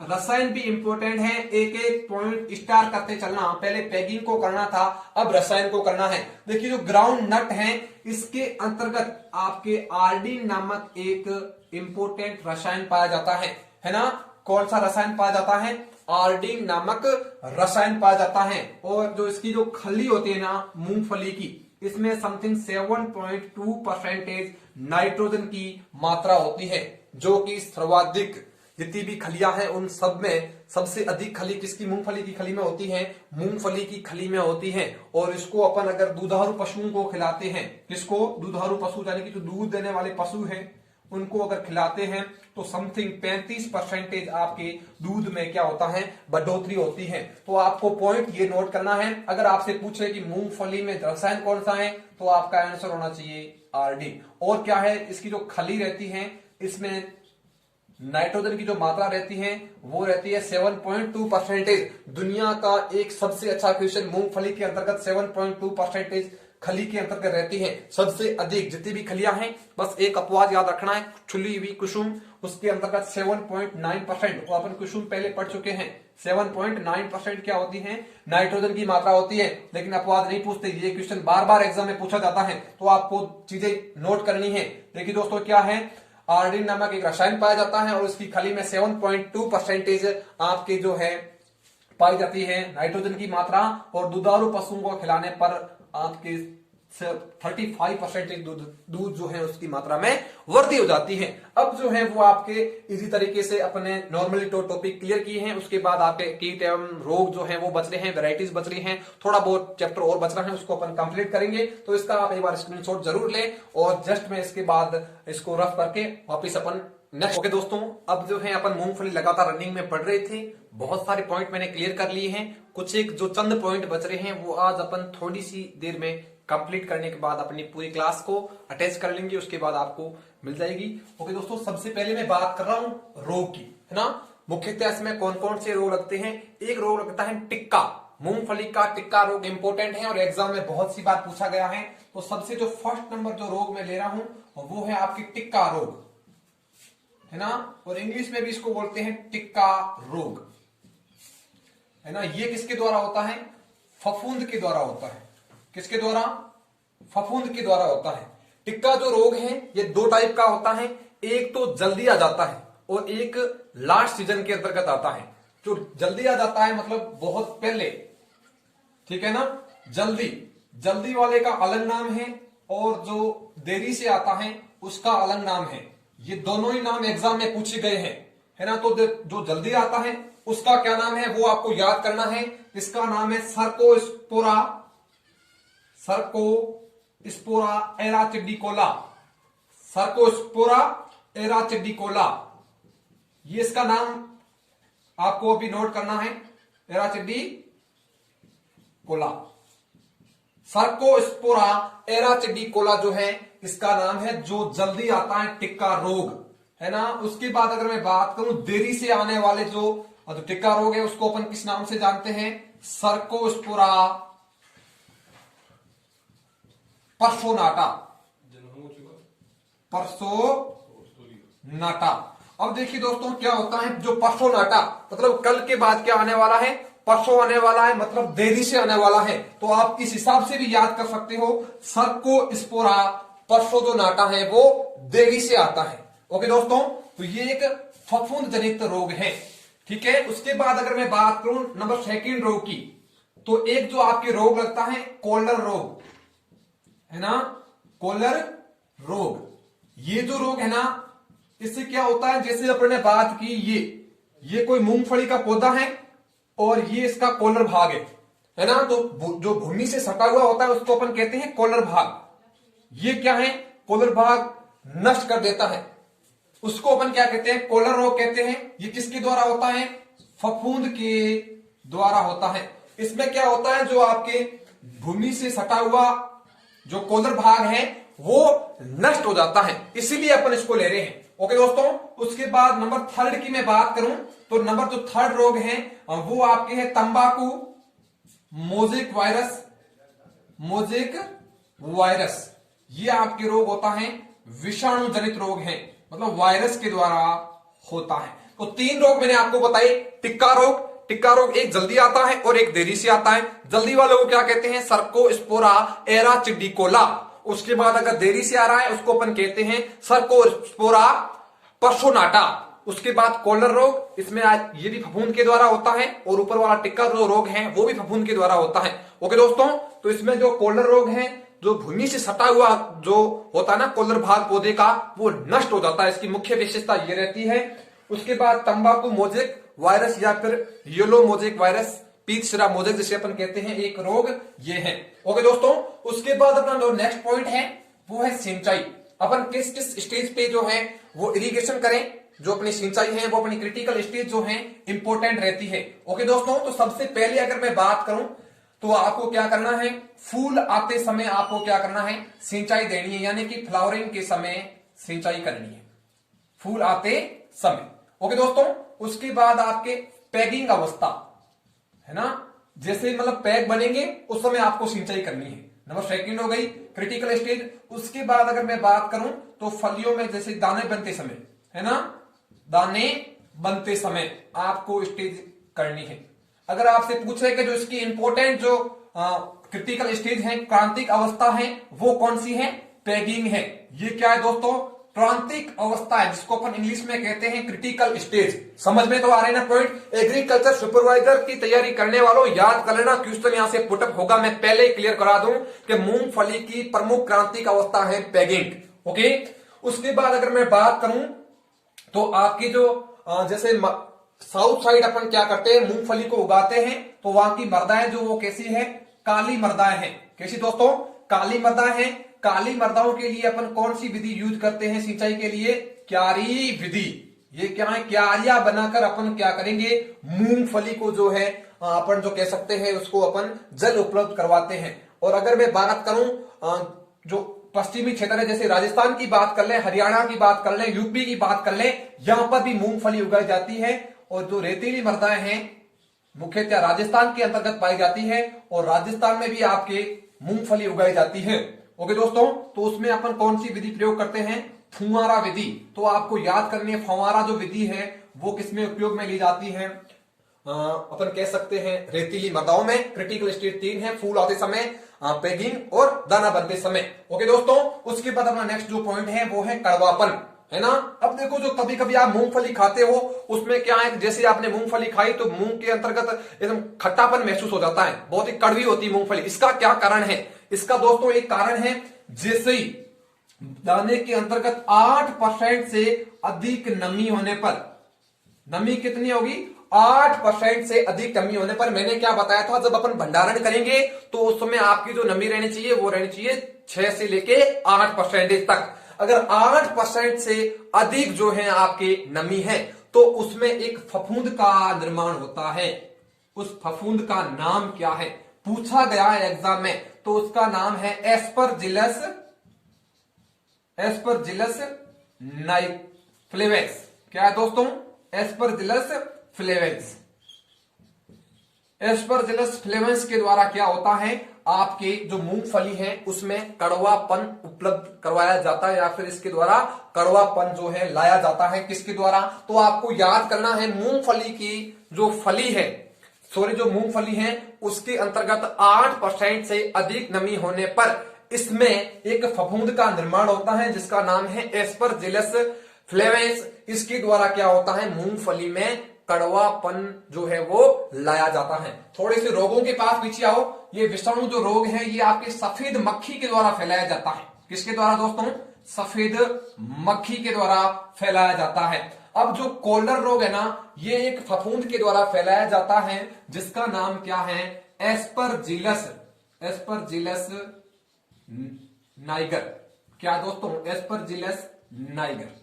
रसायन भी इंपॉर्टेंट है, एक एक पॉइंट स्टार करते चलना। पहले पैगिंग को करना था, अब रसायन को करना है। देखिए जो ग्राउंड नट है इसके अंतर्गत आपके आरडी नामक एक इंपॉर्टेंट रसायन पाया जाता है ना? कौन सा रसायन पाया जाता है? आरडी नामक रसायन पाया जाता है। और जो इसकी जो खली होती है ना मूंगफली की, इसमें समथिंग 7.2% नाइट्रोजन की मात्रा होती है, जो कि सर्वाधिक जितनी भी खलियां हैं उन सब में सबसे अधिक खली किसकी? मूंगफली की खली में होती है, मूंगफली की खली में होती है। और इसको अपन अगर दुधारू पशुओं को खिलाते हैं, किसको? दुधारू पशु, यानी कि जो दूध देने वाले पशु हैं उनको अगर खिलाते हैं तो समथिंग 35% आपके दूध में क्या होता है? बढ़ोतरी होती है। तो आपको पॉइंट ये नोट करना है, अगर आपसे पूछे कि मूंगफली में रसायन कौन सा है तो आपका आंसर होना चाहिए आरडी। और क्या है? इसकी जो खली रहती है इसमें नाइट्रोजन की जो मात्रा रहती है वो रहती है 7.2%। दुनिया का एक सबसे अच्छा क्वेश्चन, मूंगफली के अंतर्गत 7.2% खली के अंतर्गत रहती है। सबसे अधिक जितनी भी खलियां हैं, बस एक अपवाद याद रखना है, छुली हुई कुसुम, उसके अंतर्गत 7.9%, और अपन कुसुम पहले पढ़ चुके हैं। 7.9% क्या होती है? नाइट्रोजन की मात्रा होती है। लेकिन अपवाद नहीं पूछते, ये क्वेश्चन बार बार एग्जाम में पूछा जाता है, तो आपको चीजें नोट करनी है। देखिए दोस्तों, क्या है? आरडी नामक एक रसायन पाया जाता है, और उसकी खली में 7.2% आपके जो है पाई जाती है नाइट्रोजन की मात्रा, और दुधारू पशुओं को खिलाने पर आपके 35% दूध जो है उसकी मात्रा में वृद्धि हो जाती है। अब जो है वो आपके इसी तरीके से अपने नॉर्मली तो टॉपिक क्लियर किए हैं। उसके बाद आपके कीट एवं रोग जो है वो बच रहे हैं, वेराइटीज बच रही हैं, थोड़ा बहुत चैप्टर और बच रहा है, उसको अपन कंप्लीट करेंगे। तो इसका आप एक बार स्क्रीनशॉट जरूर लें, और जस्ट में इसके बाद इसको रफ करके वापिस अपन नेक्स्ट। ओके दोस्तों, अब जो है अपन मूंगफली लगातार रनिंग में पढ़ रहे थे, बहुत सारे पॉइंट मैंने क्लियर कर लिए हैं, कुछ एक जो चंद पॉइंट बच रहे हैं वो आज अपन थोड़ी सी देर में कंप्लीट करने के बाद अपनी पूरी क्लास को अटैच कर लेंगे, उसके बाद आपको मिल जाएगी। ओके दोस्तों, सबसे पहले मैं बात कर रहा हूं रोग की, है ना? मुख्यतः इसमें कौन कौन से रोग लगते हैं? एक रोग लगता है टिक्का, मूंगफली का टिक्का रोग इंपॉर्टेंट है और एग्जाम में बहुत सी बार पूछा गया है। तो सबसे जो फर्स्ट नंबर जो रोग मैं ले रहा हूं वो है आपकी टिक्का रोग, है ना? और इंग्लिश में भी इसको बोलते हैं टिक्का रोग, है ना? ये किसके द्वारा होता है? फफूंद के द्वारा होता है। किसके द्वारा? फफूंद के द्वारा होता है। टिक्का जो रोग है ये दो टाइप का होता है, एक तो जल्दी आ जाता है और एक लास्ट सीजन के अंतर्गत आता है। जो जल्दी आ जाता है मतलब बहुत पहले, ठीक है ना? जल्दी वाले का अलग नाम है, और जो देरी से आता है उसका अलग नाम है। ये दोनों ही नाम एग्जाम में पूछे गए हैं, है ना? तो जो जल्दी आता है उसका क्या नाम है वो आपको याद करना है। इसका नाम है सर्कोस्पोरा एराचिडिकोला, सर्कोस्पोरा एराचिडिकोला, ये इसका नाम आपको अभी नोट करना है, एराचिडिकोला। सर्कोस्पोरा एराचिडिकोला जो है इसका नाम है, जो जल्दी आता है टिक्का रोग, है ना। उसके बाद अगर मैं बात करूं देरी से आने वाले जो टिक्का रोग है उसको अपन किस नाम से जानते हैं, सर्कोस्पोरा पर्सोनाटा, पर्सोनाटा। अब देखिए दोस्तों क्या होता है, जो पर्सोनाटा मतलब कल के बाद क्या आने वाला है, परसों आने वाला है, मतलब देरी से आने वाला है, तो आप इस हिसाब से भी याद कर सकते हो, सर्कोस्पोरा परसों जो नाटा है वो देरी से आता है। ओके दोस्तों, तो ये एक फफूंद जनित रोग है, ठीक है। उसके बाद अगर मैं बात करूं नंबर सेकंड रोग की, तो एक जो आपके रोग लगता है कॉलर रोग, है ना, कॉलर रोग। ये जो रोग है ना, इससे क्या होता है, जैसे अपन ने बात की, ये कोई मूंगफली का पौधा है और ये इसका कॉलर भाग है ना, तो जो भूमि से सटा हुआ होता है उसको अपन कहते हैं कॉलर भाग। ये क्या है, कॉलर भाग नष्ट कर देता है, उसको अपन क्या कहते हैं, कॉलर रोग कहते हैं। ये किसके द्वारा होता है, फफूंद के द्वारा होता है। इसमें क्या होता है, जो आपके भूमि से सटा हुआ जो कॉलर भाग है वो नष्ट हो जाता है, इसीलिए अपन इसको ले रहे हैं। ओके दोस्तों, उसके बाद नंबर थर्ड की मैं बात करूं, तो नंबर जो थर्ड रोग है वो आपके है तंबाकू मोजेक वायरस, मोजेक वायरस। ये आपके रोग होता है विषाणु जनित रोग है, मतलब वायरस के द्वारा होता है। तो तीन रोग मैंने आपको बताए, टिक्का रोग, टिक्का रोग एक जल्दी आता है और एक देरी से आता है। जल्दी वाले को क्या कहते हैं, सर्कोस्पोरा एराचिडिकोला। उसके बाद अगर देरी से आ रहा है उसको अपन कहते हैं सर्कोस्पोरा पर्सोनाटा। उसके बाद कॉलर रोग, इसमें ये भी फफूंद के द्वारा होता है, और ऊपर वाला टिक्का जो रोग है वो भी फफूंद के द्वारा होता है। ओके दोस्तों, तो इसमें जो कॉलर रोग है, जो भूमि से सटा हुआ जो होता है ना कॉलर भाग पौधे का, वो नष्ट हो जाता है, इसकी मुख्य विशेषता ये रहती है। उसके बाद तंबाकू मोजेक वायरस या फिर येलो मोजेक वायरस, पीतशिरा मोजेक जिसे अपन कहते हैं, एक रोग ये है। ओके दोस्तों, उसके बाद अपना जो नेक्स्ट पॉइंट है वो है सिंचाई। अपन किस किस स्टेज पे जो है वो इरिगेशन करें, जो अपनी सिंचाई है वो अपनी क्रिटिकल स्टेज जो है इंपॉर्टेंट रहती है। ओके दोस्तों, तो सबसे पहले अगर मैं बात करूं तो आपको क्या करना है, फूल आते समय आपको क्या करना है, सिंचाई देनी है, यानी कि फ्लावरिंग के समय सिंचाई करनी है, फूल आते समय। ओके दोस्तों, उसके बाद आपके पैगिंग अवस्था, है ना, जैसे मतलब पैग बनेंगे उस समय आपको सिंचाई करनी है। नंबर सेकंड हो गई क्रिटिकल स्टेज। उसके बाद अगर मैं बात करूं तो फलियों में जैसे दाने बनते समय, है ना, दाने बनते समय आपको स्टेज करनी है। अगर आपसे पूछे कि जो इसकी इंपॉर्टेंट जो क्रिटिकल स्टेज है, क्रांतिक अवस्था है, वो कौन सी है, पैगिंग है। ये क्या है दोस्तों, क्रांतिक अवस्था है, जिसको अपन इंग्लिश में कहते हैं क्रिटिकल स्टेज। समझ में तो आ रहे ना पॉइंट। एग्रीकल्चर सुपरवाइजर की तैयारी करने वालों याद कर लेना, क्वेश्चन यहां से पुटअप होगा। मैं पहले ही क्लियर करा दूं कि मूंगफली की प्रमुख क्रांतिक अवस्था है पैगिंग। ओके, उसके बाद अगर मैं बात करूं तो आपकी जो जैसे साउथ साइड अपन क्या करते हैं, मूंगफली को उगाते हैं, तो वहां की मृदाएं जो वो कैसी है, काली मृदाएं हैं। कैसी दोस्तों, काली मृदाएं हैं। काली मृदाओं के लिए अपन कौन सी विधि यूज करते हैं सिंचाई के लिए, क्यारी विधि। ये क्या है, क्यारियां बनाकर अपन क्या करेंगे, मूंगफली को जो है अपन जो कह सकते हैं उसको अपन जल उपलब्ध करवाते हैं। और अगर मैं बात करूं जो पश्चिमी क्षेत्र है, जैसे राजस्थान की बात कर लें, हरियाणा की बात कर लें, यूपी की बात कर लें, यहां पर भी मूंगफली उगाई जाती है। और जो रेतीली मृदाएं हैं मुख्यतः राजस्थान के अंतर्गत पाई जाती है, और राजस्थान में भी आपके मूंगफली उगाई जाती है। ओके दोस्तों, तो उसमें अपन कौन सी विधि प्रयोग करते हैं, फुहारा विधि। तो आपको याद करनी है, फुहारा जो विधि है वो किसमें उपयोग में ली जाती है, अपन कह सकते हैं रेतीली मृदाओं में। क्रिटिकल स्टेज 3 है, फूल आते समय, पैगिंग और दाना बनते समय। ओके दोस्तों, उसके बाद अपना नेक्स्ट जो पॉइंट है वो है कड़वापन, है ना। अब देखो, जो कभी कभी आप मूंगफली खाते हो उसमें क्या है, जैसे आपने मूंगफली खाई तो मूंग के अंतर्गत एकदम खट्टापन महसूस हो जाता है, बहुत ही कड़वी होती है मूंगफली। इसका क्या कारण है, इसका दोस्तों एक कारण है, जैसे ही दाने के अंतर्गत 8% से अधिक नमी होने पर, नमी कितनी होगी, 8% से अधिक नमी होने पर, मैंने क्या बताया था, जब अपन भंडारण करेंगे तो उस समय आपकी जो नमी रहनी चाहिए वो रहनी चाहिए 6 से लेके 8% तक। अगर 8% से अधिक जो है आपके नमी है तो उसमें एक फफूंद का निर्माण होता है। उस फफूंद का नाम क्या है, पूछा गया है एग्जाम में, तो उसका नाम है एस्परजिलस फ्लेवेंस। क्या है दोस्तों? एस्परजिलस फ्लेवेंस। एस्परजिलस फ्लेवेंस के द्वारा क्या होता है, आपके जो मूंगफली है उसमें कड़वापन उपलब्ध करवाया जाता है, या फिर इसके द्वारा कड़वापन जो है लाया जाता है। किसके द्वारा? तो आपको याद करना है, मूंगफली की जो फली है, जो मूंगफली है उसके अंतर्गत 8% से अधिक नमी होने पर इसमें एक फफूंद का निर्माण होता है जिसका नाम है एस्परजिलस फ्लेवेंस। इसके द्वारा क्या होता है, मूंगफली में कड़वापन जो है वो लाया जाता है। थोड़े से रोगों के पास पीछे आओ। ये विषाणु जो रोग है ये आपके सफेद मक्खी के द्वारा फैलाया जाता है। किसके द्वारा दोस्तों? सफेद मक्खी के द्वारा फैलाया जाता है। अब जो कॉलर रोग है ना, ये एक फफूंद के द्वारा फैलाया जाता है जिसका नाम क्या है? Aspergillus Niger. क्या दोस्तों? Aspergillus Niger.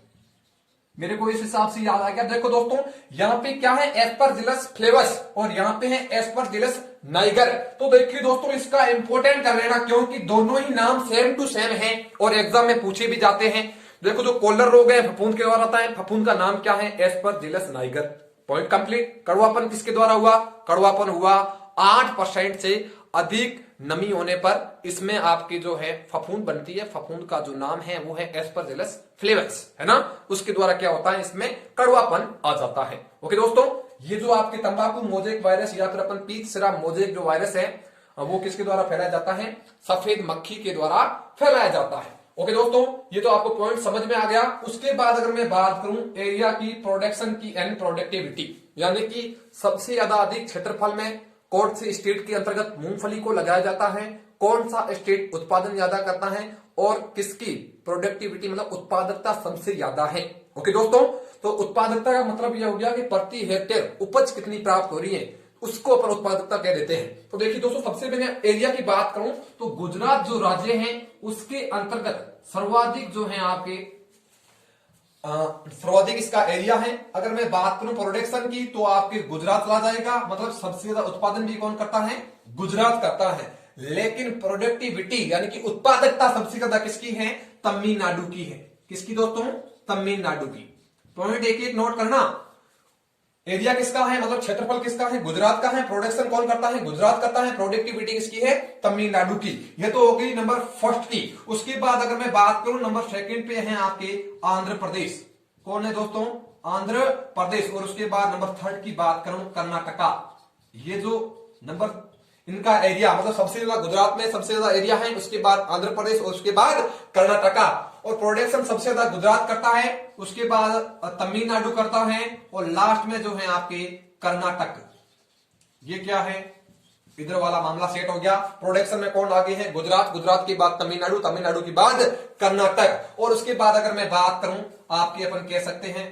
मेरे को इस हिसाब से याद आ गया। देखो दोस्तों, यहां पे क्या है? एस्परजिलस फ्लेवस और यहां पे है एस्परजिलस नाइगर। तो देखिए दोस्तों, इसका इंपोर्टेंट कर लेना क्योंकि दोनों ही नाम सेम टू सेम हैं और एग्जाम में पूछे भी जाते हैं। देखो, जो कॉलर रोग है फफूंद के द्वारा आता है। फफूंद का नाम क्या है? Aspergillus niger. Point complete. कड़वापन किसके द्वारा हुआ? कड़वापन हुआ 8% से अधिक नमी होने पर इसमें आपकी जो है फफूंद बनती है। फफूंद का जो नाम है वो है एस्परजिलस फ्लेवेंस, है ना। उसके द्वारा क्या होता है, इसमें कड़वापन आ जाता है। ओके दोस्तों, ये जो आपके तंबाकू मोजेक वायरस या फिर अपन पीत सिरा मोजेक जो वायरस है वो किसके द्वारा फैलाया जाता है? सफेद मक्खी के द्वारा फैलाया जाता है। ओके दोस्तों, ये तो आपको पॉइंट समझ में आ गया। उसके बाद अगर मैं बात करूं एरिया की, प्रोडक्शन की एंड प्रोडक्टिविटी, यानी कि सबसे ज्यादा अधिक क्षेत्रफल में कौन से स्टेट के अंतर्गत मूंगफली को लगाया जाता है, कौन सा स्टेट उत्पादन ज्यादा करता है और किसकी प्रोडक्टिविटी मतलब उत्पादकता सबसे ज्यादा है। ओके दोस्तों, तो उत्पादकता का मतलब यह हो गया कि प्रति हेक्टेयर उपज कितनी प्राप्त हो रही है, उसको अपन उत्पादकता कह देते हैं। तो देखिए दोस्तों, सबसे पहले एरिया की बात करूं तो गुजरात जो राज्य है उसके अंतर्गत सर्वाधिक जो है आपके सर्वाधिक इसका एरिया है। अगर मैं बात करूं प्रोडक्शन की तो आपके गुजरात चला जाएगा, मतलब सबसे ज्यादा उत्पादन भी कौन करता है? गुजरात करता है। लेकिन प्रोडक्टिविटी यानी कि उत्पादकता सबसे ज्यादा किसकी है? तमिलनाडु की है। किसकी दोस्तों? तमिलनाडु की। पॉइंट एक एक नोट करना। एरिया किसका है मतलब क्षेत्रफल किसका है? गुजरात का है। प्रोडक्शन कौन करता है? गुजरात करता है। प्रोडक्टिविटी किसकी है? तमिलनाडु की। यह तो हो गई नंबर फर्स्ट की। उसके बाद अगर मैं बात करूं नंबर सेकंड पे है आपके आंध्र प्रदेश। कौन है दोस्तों? आंध्र प्रदेश। और उसके बाद नंबर थर्ड की बात करूं कर्नाटका। ये जो नंबर इनका एरिया मतलब सबसे ज्यादा गुजरात में सबसे ज्यादा एरिया है, उसके बाद आंध्र प्रदेश और उसके बाद कर्नाटका। और प्रोडक्शन सबसे ज्यादा गुजरात करता है, उसके बाद तमिलनाडु करता है और लास्ट में जो है आपके कर्नाटक। ये क्या है? इधर वाला मामला सेट हो गया। प्रोडक्शन में कौन आगे है? गुजरात। गुजरात के बाद तमिलनाडु, तमिलनाडु के बाद कर्नाटक। और उसके बाद अगर मैं बात करूं आपके अपन कह सकते हैं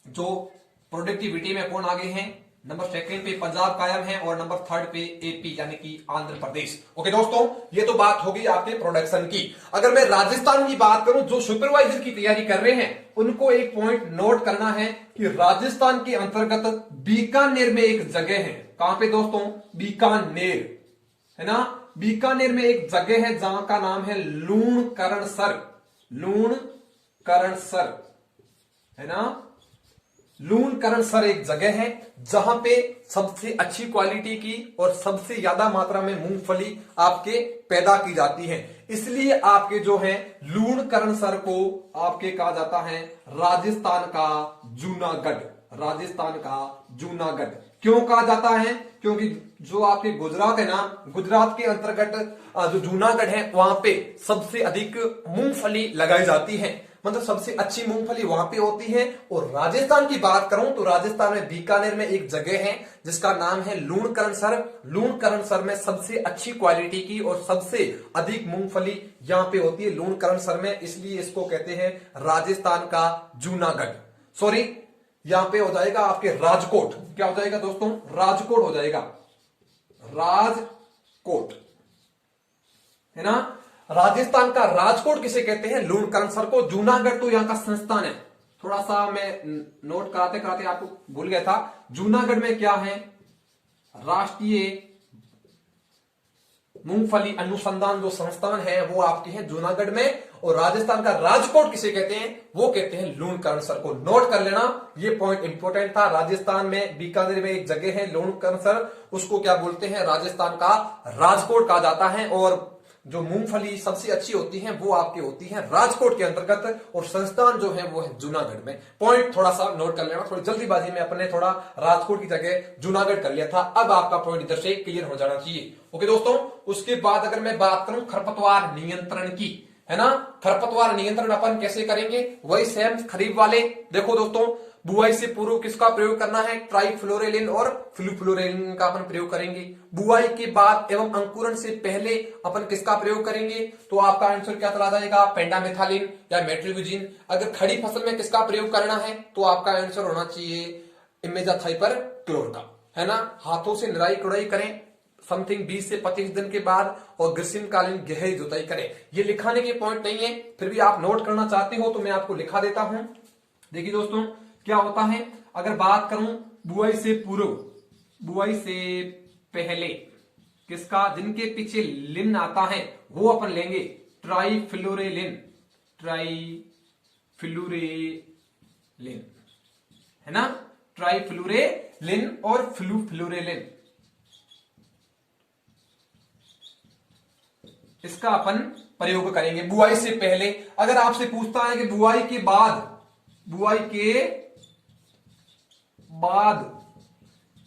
जो प्रोडक्टिविटी में कौन आगे है? नंबर सेकंड पे पंजाब कायम है और नंबर थर्ड पे एपी यानी कि आंध्र प्रदेश। ओके दोस्तों, ये तो बात होगी आपके प्रोडक्शन की। अगर मैं राजस्थान की बात करूं, जो सुपरवाइजर की तैयारी कर रहे हैं उनको एक पॉइंट नोट करना है कि राजस्थान के अंतर्गत बीकानेर में एक जगह है। कहां पे दोस्तों? बीकानेर, है ना। बीकानेर में एक जगह है जहां का नाम है लूणकरणसर। लूणकरणसर, है ना। लूणकरणसर एक जगह है जहां पे सबसे अच्छी क्वालिटी की और सबसे ज्यादा मात्रा में मूंगफली आपके पैदा की जाती है। इसलिए आपके जो है लूणकरणसर को आपके कहा जाता है राजस्थान का जूनागढ़। राजस्थान का जूनागढ़ क्यों कहा जाता है? क्योंकि जो आपके गुजरात है ना, गुजरात के अंतर्गत जो जूनागढ़ है वहां पे सबसे अधिक मूंगफली लगाई जाती है, मतलब सबसे अच्छी मूंगफली वहां पे होती है। और राजस्थान की बात करूं तो राजस्थान में बीकानेर में एक जगह है जिसका नाम है लूणकरणसर। लूणकरणसर में सबसे अच्छी क्वालिटी की और सबसे अधिक मूंगफली यहां पे होती है लूणकरणसर में, इसलिए इसको कहते हैं राजस्थान का जूनागढ़। सॉरी, यहां पे हो जाएगा आपके राजकोट। क्या हो जाएगा दोस्तों? राजकोट हो जाएगा। राजकोट, है ना। राजस्थान का राजकोट किसे कहते हैं? लूणकरणसर को। जूनागढ़ तो यहां का संस्थान है। थोड़ा सा मैं नोट कराते कराते आपको भूल गया था। जूनागढ़ में क्या है? राष्ट्रीय मूंगफली अनुसंधान जो संस्थान है वो आपके हैं जूनागढ़ में। और राजस्थान का राजकोट किसे कहते हैं, वो कहते हैं लूणकरणसर को नोट कर लेना, ये पॉइंट इंपॉर्टेंट था। राजस्थान में बीकानेर में एक जगह है लूणकरणसर, उसको क्या बोलते हैं, राजस्थान का राजकोट कहा जाता है। और जो मूंगफली सबसे अच्छी होती है वो आपकी होती है राजकोट के अंतर्गत, और संस्थान जो है वो है जूनागढ़ में। पॉइंट थोड़ा सा नोट कर लेना, थोड़ी जल्दीबाजी में अपने थोड़ा राजकोट की जगह जूनागढ़ कर लिया था, अब आपका पॉइंट इधर से क्लियर हो जाना चाहिए। ओके दोस्तों, उसके बाद अगर मैं बात करूं खरपतवार नियंत्रण की, है ना, खरपतवार नियंत्रण अपन कैसे करेंगे, वही सेम खरीफ वाले। देखो दोस्तों, बुआई से पूर्व किसका प्रयोग करना है, ट्राइफ्लोरेलिन और फ्लूफ्लोरेलिन का अपन प्रयोग करेंगे। बुआई के बाद एवं अंकुरण से पहले अपन किसका प्रयोग करेंगे, तो आपका आंसर क्या चला जाएगा, पेंडामेथालिन या मेट्रिब्यूजिन। अगर खड़ी फसल में किसका प्रयोग करना है, तो आपका आंसर होना चाहिए इमेजाथाइपर-क्लोर का, है ना। हाथों से निराई कुड़ाई करें समथिंग 20 से 25 दिन के बाद, और ग्रीष्मकालीन गहरी जुताई करें। ये लिखाने के पॉइंट नहीं है, फिर भी आप नोट करना चाहते हो तो मैं आपको लिखा देता हूं। देखिए दोस्तों, क्या होता है, अगर बात करूं बुआई से पूर्व, बुआई से पहले किसका, जिनके पीछे लिन आता है वो अपन लेंगे ट्राइफ्लोरेलिन, ट्राइफ्लोरेलिन, है ना, ट्राइफ्लोरेलिन और फ्लूफ्लोरेलिन, इसका अपन प्रयोग करेंगे बुआई से पहले। अगर आपसे पूछता है कि बुआई के बाद, बुआई के बाद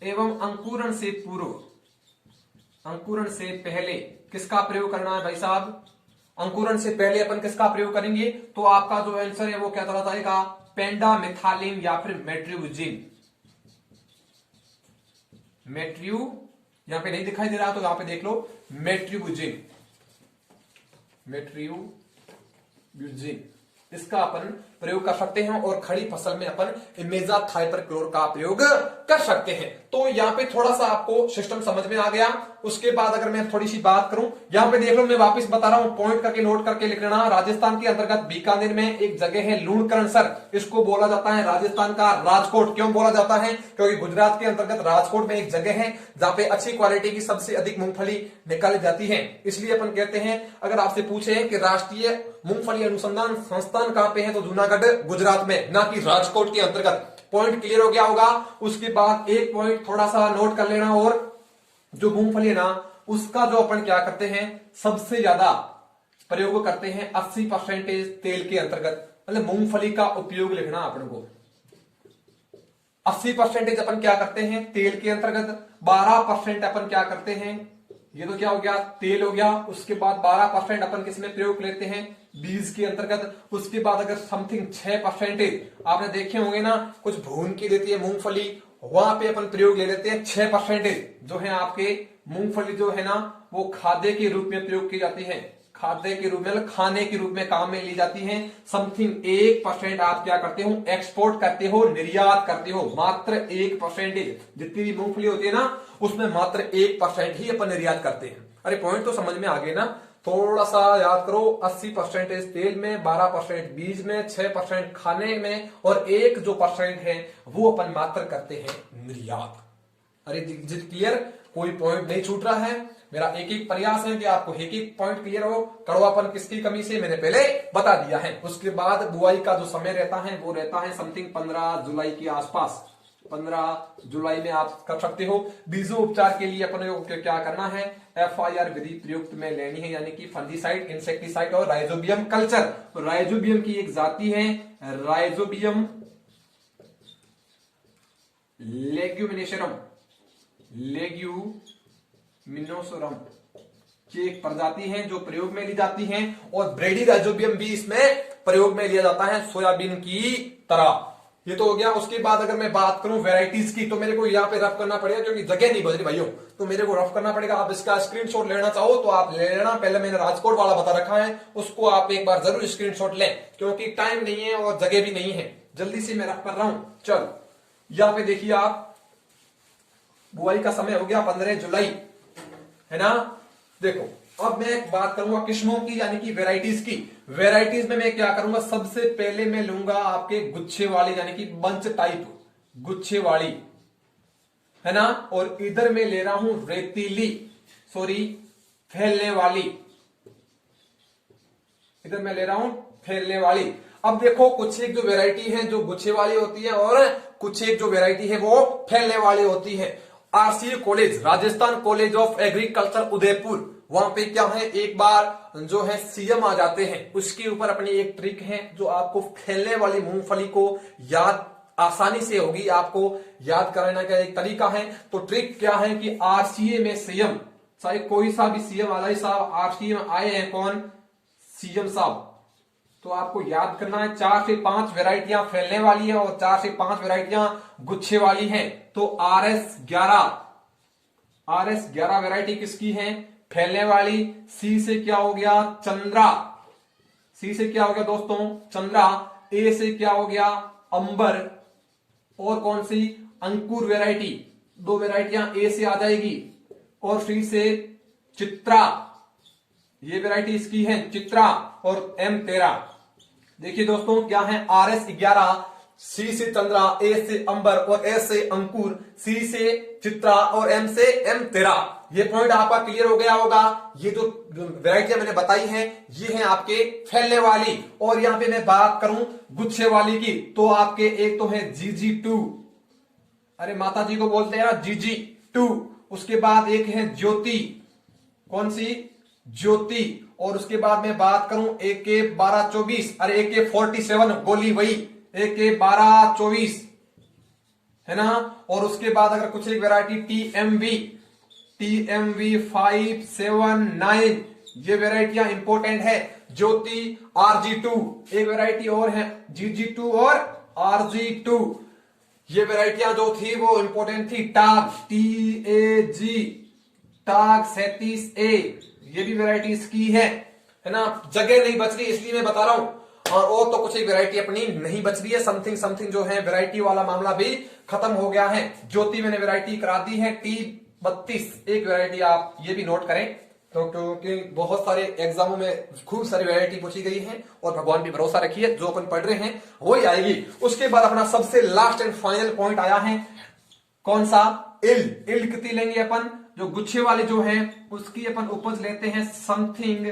एवं अंकुरण से पूर्व, अंकुरण से पहले किसका प्रयोग करना है भाई साहब, अंकुरण से पहले अपन किसका प्रयोग करेंगे, तो आपका जो आंसर है वो क्या चला जाएगा, पेंडामेथालिन या फिर मेट्रिब्यूजिन। मेट्रियो यहां पे नहीं दिखाई दे रहा तो यहां पे देख लो, मेट्रिब्यूजिन, मेट्रिब्यूजिन, इसका अपन प्रयोग कर सकते हैं। और खड़ी फसल में अपन इमेजाथाइपर-क्लोर का प्रयोग कर सकते हैं। तो यहाँ पे थोड़ा सा आपको सिस्टम समझ में आ गया। उसके बाद अगर मैं थोड़ी सी बात करूं, यहाँ पे देख लो, मैं वापस बता रहा हूं, पॉइंट करके नोट करके लिख लेना। राजस्थान के अंतर्गत बीकानेर में एक जगह है लूणकरणसर, इसको बोला जाता है राजस्थान का राजकोट। क्यों बोला जाता है, क्योंकि गुजरात के अंतर्गत राजकोट में एक जगह है जहां पे अच्छी क्वालिटी की सबसे अधिक मूंगफली निकाली जाती है, इसलिए अपन कहते हैं। अगर आपसे पूछे कि राष्ट्रीय मूंगफली अनुसंधान संस्थान कहां पे है, तो जूनागढ़ गुजरात में, ना कि राजकोट के अंतर्गत। पॉइंट क्लियर हो गया होगा। उसके बाद एक पॉइंट थोड़ा सा नोट कर लेना, और जो मूंगफली है ना, उसका जो अपन क्या करते हैं, सबसे ज्यादा प्रयोग करते हैं 80% तेल के अंतर्गत, मतलब मूंगफली का उपयोग लिखना अपन को। 80% अपन क्या करते हैं तेल के अंतर्गत, 12% अपन क्या करते हैं, ये तो क्या हो गया, तेल हो गया। उसके बाद 12% अपन किसमें प्रयोग लेते हैं, बीज के अंतर्गत। उसके बाद अगर समथिंग 6% आपने देखे होंगे ना, कुछ भून की देती है मूंगफली, वहां पे अपन प्रयोग ले लेते हैं 6%, जो है आपके मूंगफली जो है ना, वो खाद्य के रूप में प्रयोग की जाती है, खाद्य के रूप में, मतलब खाने के रूप में काम में ली जाती है। समथिंग 1% आप क्या करते हो, एक्सपोर्ट करते हो, निर्यात करते हो, मात्र 1%। जितनी भी मूंगफली होती है ना, उसमें मात्र 1% ही अपन निर्यात करते हैं। अरे पॉइंट तो समझ में आ गए ना, थोड़ा सा याद करो। 80% तेल में, 12% बीज में, 6% खाने में, और 1 जो % है वो अपन मात्र करते हैं निर्यात। अरे क्लियर, कोई पॉइंट नहीं छूट रहा है। मेरा एक एक प्रयास है कि आपको एक एक पॉइंट क्लियर हो। कड़वापन किसकी कमी से, मैंने पहले बता दिया है। उसके बाद बुआई का जो समय रहता है वो रहता है समथिंग 15 जुलाई के आसपास, 15 जुलाई में आप कर सकते हो। बीजों उपचार के लिए अपन को क्या करना है, FIR विधि प्रयुक्त में लेनी है, यानी कि फंजीसाइड, इंसेक्टिसाइड और राइजोबियम कल्चर। तो राइजोबियम की एक जाति है राइजोबियम लेग्यूमिनेशरम, लेग्यूमिनोसोरम की एक प्रजाति है जो प्रयोग में ली जाती है, और ब्रेडी राइजोबियम भी इसमें प्रयोग में लिया जाता है सोयाबीन की तरह। ये तो हो गया। उसके बाद अगर मैं बात करूं वैरायटीज की, तो मेरे को यहाँ पे रफ करना पड़ेगा क्योंकि जगह नहीं बच रही भाइयों, तो मेरे को रफ करना पड़ेगा। आप इसका स्क्रीनशॉट लेना चाहो तो आप ले लेना, पहले मैंने राजकोट वाला बता रखा है, उसको आप एक बार जरूर स्क्रीनशॉट लें, क्योंकि टाइम नहीं है और जगह भी नहीं है। जल्दी से मैं रफ कर रहा हूं। चलो यहाँ पे देखिए आप, बुआई का समय हो गया 15 जुलाई, है ना। देखो अब मैं बात करूंगा किस्मों की, यानी कि वेराइटीज की। वेराइटीज में मैं क्या करूंगा, सबसे पहले मैं लूंगा आपके गुच्छे वाली, यानी कि बंच टाइप गुच्छे वाली, है ना। और इधर मैं ले रहा हूं रेतीली, फैलने वाली, इधर मैं ले रहा हूं फैलने वाली। अब देखो कुछ एक जो वेराइटी है जो गुच्छे वाली होती है और कुछ एक जो वेराइटी है वो फैलने वाली होती है। RCA college, Rajasthan college of agriculture Udaipur, वहां पे क्या है, एक बार जो है सीएम आ जाते हैं, उसके ऊपर अपनी एक ट्रिक है जो आपको फैलने वाली मूंगफली को याद आसानी से होगी, आपको याद कराने का एक तरीका है। तो ट्रिक क्या है कि आरसीए में सीएम, चाहे कोई सा भी सीएम आला साहब आरसीए में आए हैं, कौन, सीएम साहब, तो आपको याद करना है 4 से 5 वेराइटियां फैलने वाली हैं और 4 से 5 वेराइटियां गुच्छे वाली हैं। तो आरएस 11 वेराइटी किसकी है, फैलने वाली। सी से क्या हो गया, चंद्रा, सी से क्या हो गया दोस्तों, चंद्रा। ए से क्या हो गया, अंबर। और कौन सी, अंकुर वेराइटी, 2 वेराइटियां ए से आ जाएगी। और सी से चित्रा, ये वेराइटी इसकी है चित्रा। और M13, देखिए दोस्तों क्या है, RS 11, सी से चंद्रा, ए से अंबर और एस से अंकुर, सी से चित्रा और एम से M13। ये पॉइंट आपका क्लियर हो गया होगा। ये जो वैरायटियां मैंने बताई हैं ये हैं आपके फैलने वाली। और यहां पे मैं बात करूं गुच्छे वाली की, तो आपके एक तो है GG2, अरे माता जी को बोलते हैं ना GG2। उसके बाद एक है ज्योति, कौन सी, ज्योति। और उसके बाद मैं बात करूं AK-1224, अरे AK-47 गोली वही, AK-1224 है ना। और उसके बाद अगर कुछ एक वैरायटी TMV 579, ये वेराइटियां इंपॉर्टेंट है। ज्योति, RG2, एक वेराइटी और है GG2 और RG2, ये वेराइटियां जो थी वो इंपॉर्टेंट थी। टाग, TAG, टाग 37A, ये भी वेराइटी इसकी है ना। जगह नहीं बच रही इसलिए मैं बता रहा हूं। और तो कुछ एक वेराइटी अपनी नहीं बच रही है, समथिंग जो है वेराइटी वाला मामला भी खत्म हो गया है। ज्योति मैंने वेराइटी करा दी है T32, एक वेराइटी आप ये भी नोट करें, तो क्योंकि बहुत सारे एग्जामों में खूब सारी वेराइटी पूछी गई है और भगवान भी भरोसा रखिए जो अपन पढ़ रहे हैं वही आएगी। उसके बाद अपना सबसे लास्ट एंड फाइनल पॉइंट आया है, कौन सा, इल्ड कितनी लेंगे अपन, जो गुच्छे वाले जो है उसकी अपन उपज लेते हैं समथिंग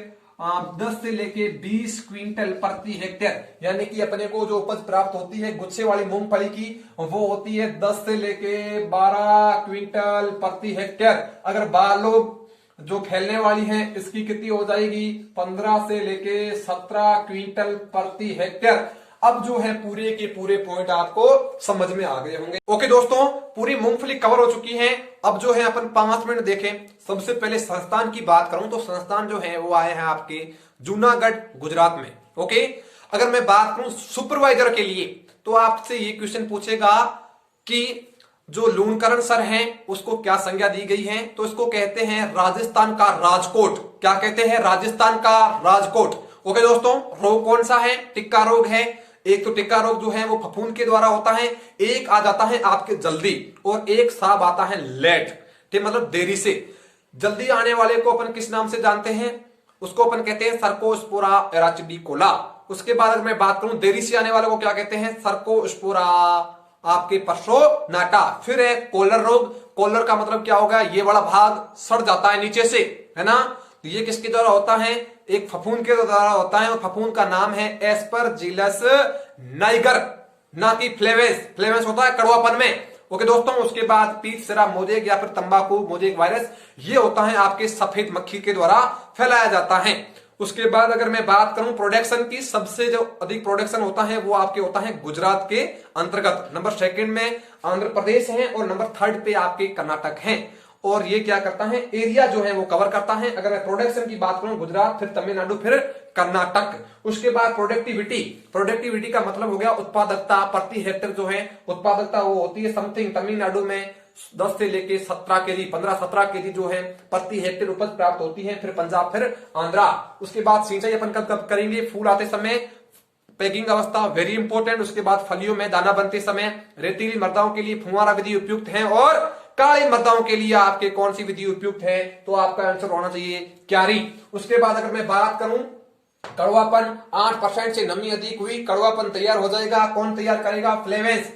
10 से लेके 20 क्विंटल प्रति हेक्टेयर, यानी कि अपने को जो उपज प्राप्त होती है गुच्छे वाली मूंगफली की वो होती है 10 से लेके 12 क्विंटल प्रति हेक्टेयर। अगर बालो जो फैलने वाली है इसकी कितनी हो जाएगी, 15 से लेके 17 क्विंटल प्रति हेक्टेयर। अब जो है पूरे के पूरे पॉइंट आपको समझ में आ गए होंगे। ओके दोस्तों, पूरी मूंगफली कवर हो चुकी है। अब जो है अपन 5 मिनट देखें। सबसे पहले संस्थान की बात करूं तो संस्थान जो है वो आए हैं आपके जूनागढ़ गुजरात में। ओके, अगर मैं बात करूं सुपरवाइजर के लिए तो आपसे ये क्वेश्चन पूछेगा कि जो लूणकरण सर हैं उसको क्या संज्ञा दी गई है, तो इसको कहते हैं राजस्थान का राजकोट। क्या कहते हैं, राजस्थान का राजकोट। ओके दोस्तों, रोग कौन सा है, टिक्का रोग है। एक तो टिक्का रोग जो है वो फफूंद के द्वारा होता है, एक आ जाता है आपके जल्दी, और एक साहब आता है लेट, ठीक, मतलब देरी से। जल्दी आने वाले को अपन किस नाम से जानते हैं, उसको अपन कहते हैं सर्कोस्पोरा एराचिडिकोला। उसके बाद अगर मैं बात करूं देरी से आने वाले को क्या कहते हैं, सर्कोस्पोरा आपके पर्सोनाटा। फिर है कॉलर रोग। कॉलर का मतलब क्या होगा, ये वाला भाग सड़ जाता है नीचे से, है ना। तो ये किसके द्वारा होता है, एक फफूंद के द्वारा होता है, और फफूंद का नाम है एस्परजिलस नाइगर, ना कि फ्लेवेस। फ्लेवेस होता है कड़वापन में। ओके दोस्तों, उसके बाद पीत सिरा मोजेक या फिर तंबाकू मोजेक वायरस, ये होता है आपके सफेद मक्खी के द्वारा फैलाया जाता है। उसके बाद अगर मैं बात करूं प्रोडक्शन की, सबसे जो अधिक प्रोडक्शन होता है वो आपके होता है गुजरात के अंतर्गत। नंबर 2 में आंध्र प्रदेश है और नंबर 3 पे आपके कर्नाटक है। और ये क्या करता है, एरिया जो है वो कवर करता है। अगर मैं प्रोडक्शन की बात करूं गुजरात, फिर तमिलनाडु, फिर कर्नाटक। उसके बाद प्रोडक्टिविटी का मतलब हो गया उत्पादकता प्रति हेक्टेयर जो है, उत्पादकता वो होती है समथिंग तमिलनाडु में 10 से लेके 17 केजी, 15-17 केजी जो है प्रति हेक्टेयर उपज प्राप्त होती है। फिर पंजाब, फिर आंध्रा। उसके बाद सिंचाई अपन कब करेंगे, फूल आते समय, पैकिंग अवस्था वेरी इंपॉर्टेंट। उसके बाद फलियों में दाना बनते समय, रेतीली मृदाओं के लिए फुहारा विधि उपयुक्त है, और काली मृदाओं के लिए आपके कौन सी विधि उपयुक्त है, तो आपका आंसर होना चाहिए क्यारी। उसके बाद अगर मैं बात करूं कड़वापन, 8% से नमी अधिक हुई कड़वापन तैयार हो जाएगा। कौन तैयार करेगा, फ्लेवेंस,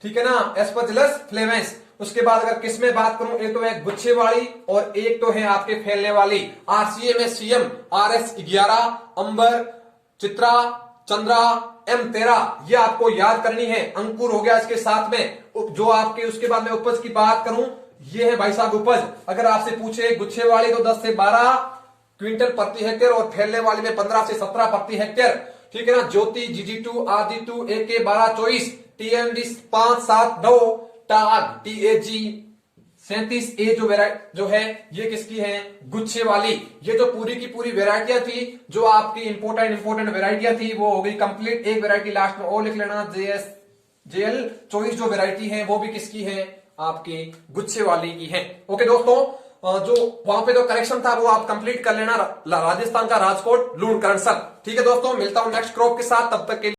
ठीक है ना, एस्परजिलस फ्लेवेंस। उसके बाद अगर किसमें बात करूं, एक तो है गुच्छे वाली और एक तो है आपके फैलने वाली। आरसीए में सीएम RS 11, अंबर चित्रा, चंद्रा, M13 ये आपको याद करनी है। अंकुर हो गया इसके साथ में। जो आपके उसके बाद में उपज की बात करूं, ये है भाई साहब उपज। अगर आपसे पूछे गुच्छे वाली तो 10 से 12 क्विंटल प्रति हेक्टेयर और फैलने वाली में 15 से 17 प्रति हेक्टेयर। ठीक है ना। ज्योति, GG2, RG2, AK 12-24, TMD 5-7-9, टाग TAG 37A जो है ये किसकी है? गुच्छे वाली। ये जो पूरी की पूरी वेराइटियां थी, जो आपकी इंपोर्टेंट वेराइटियां थी, वो हो गई कंप्लीट। एक वेराइटी लास्ट में और लिख लेना, JL 24 जो वेराइटी है वो भी किसकी है? आपकी गुच्छे वाली की है। ओके दोस्तों, जो वहां पे जो करेक्शन था वो आप कंप्लीट कर लेना। राजस्थान का राजकोट लूण करंसल। ठीक है दोस्तों, मिलता हूं नेक्स्ट क्रॉप के साथ, तब तक के लिए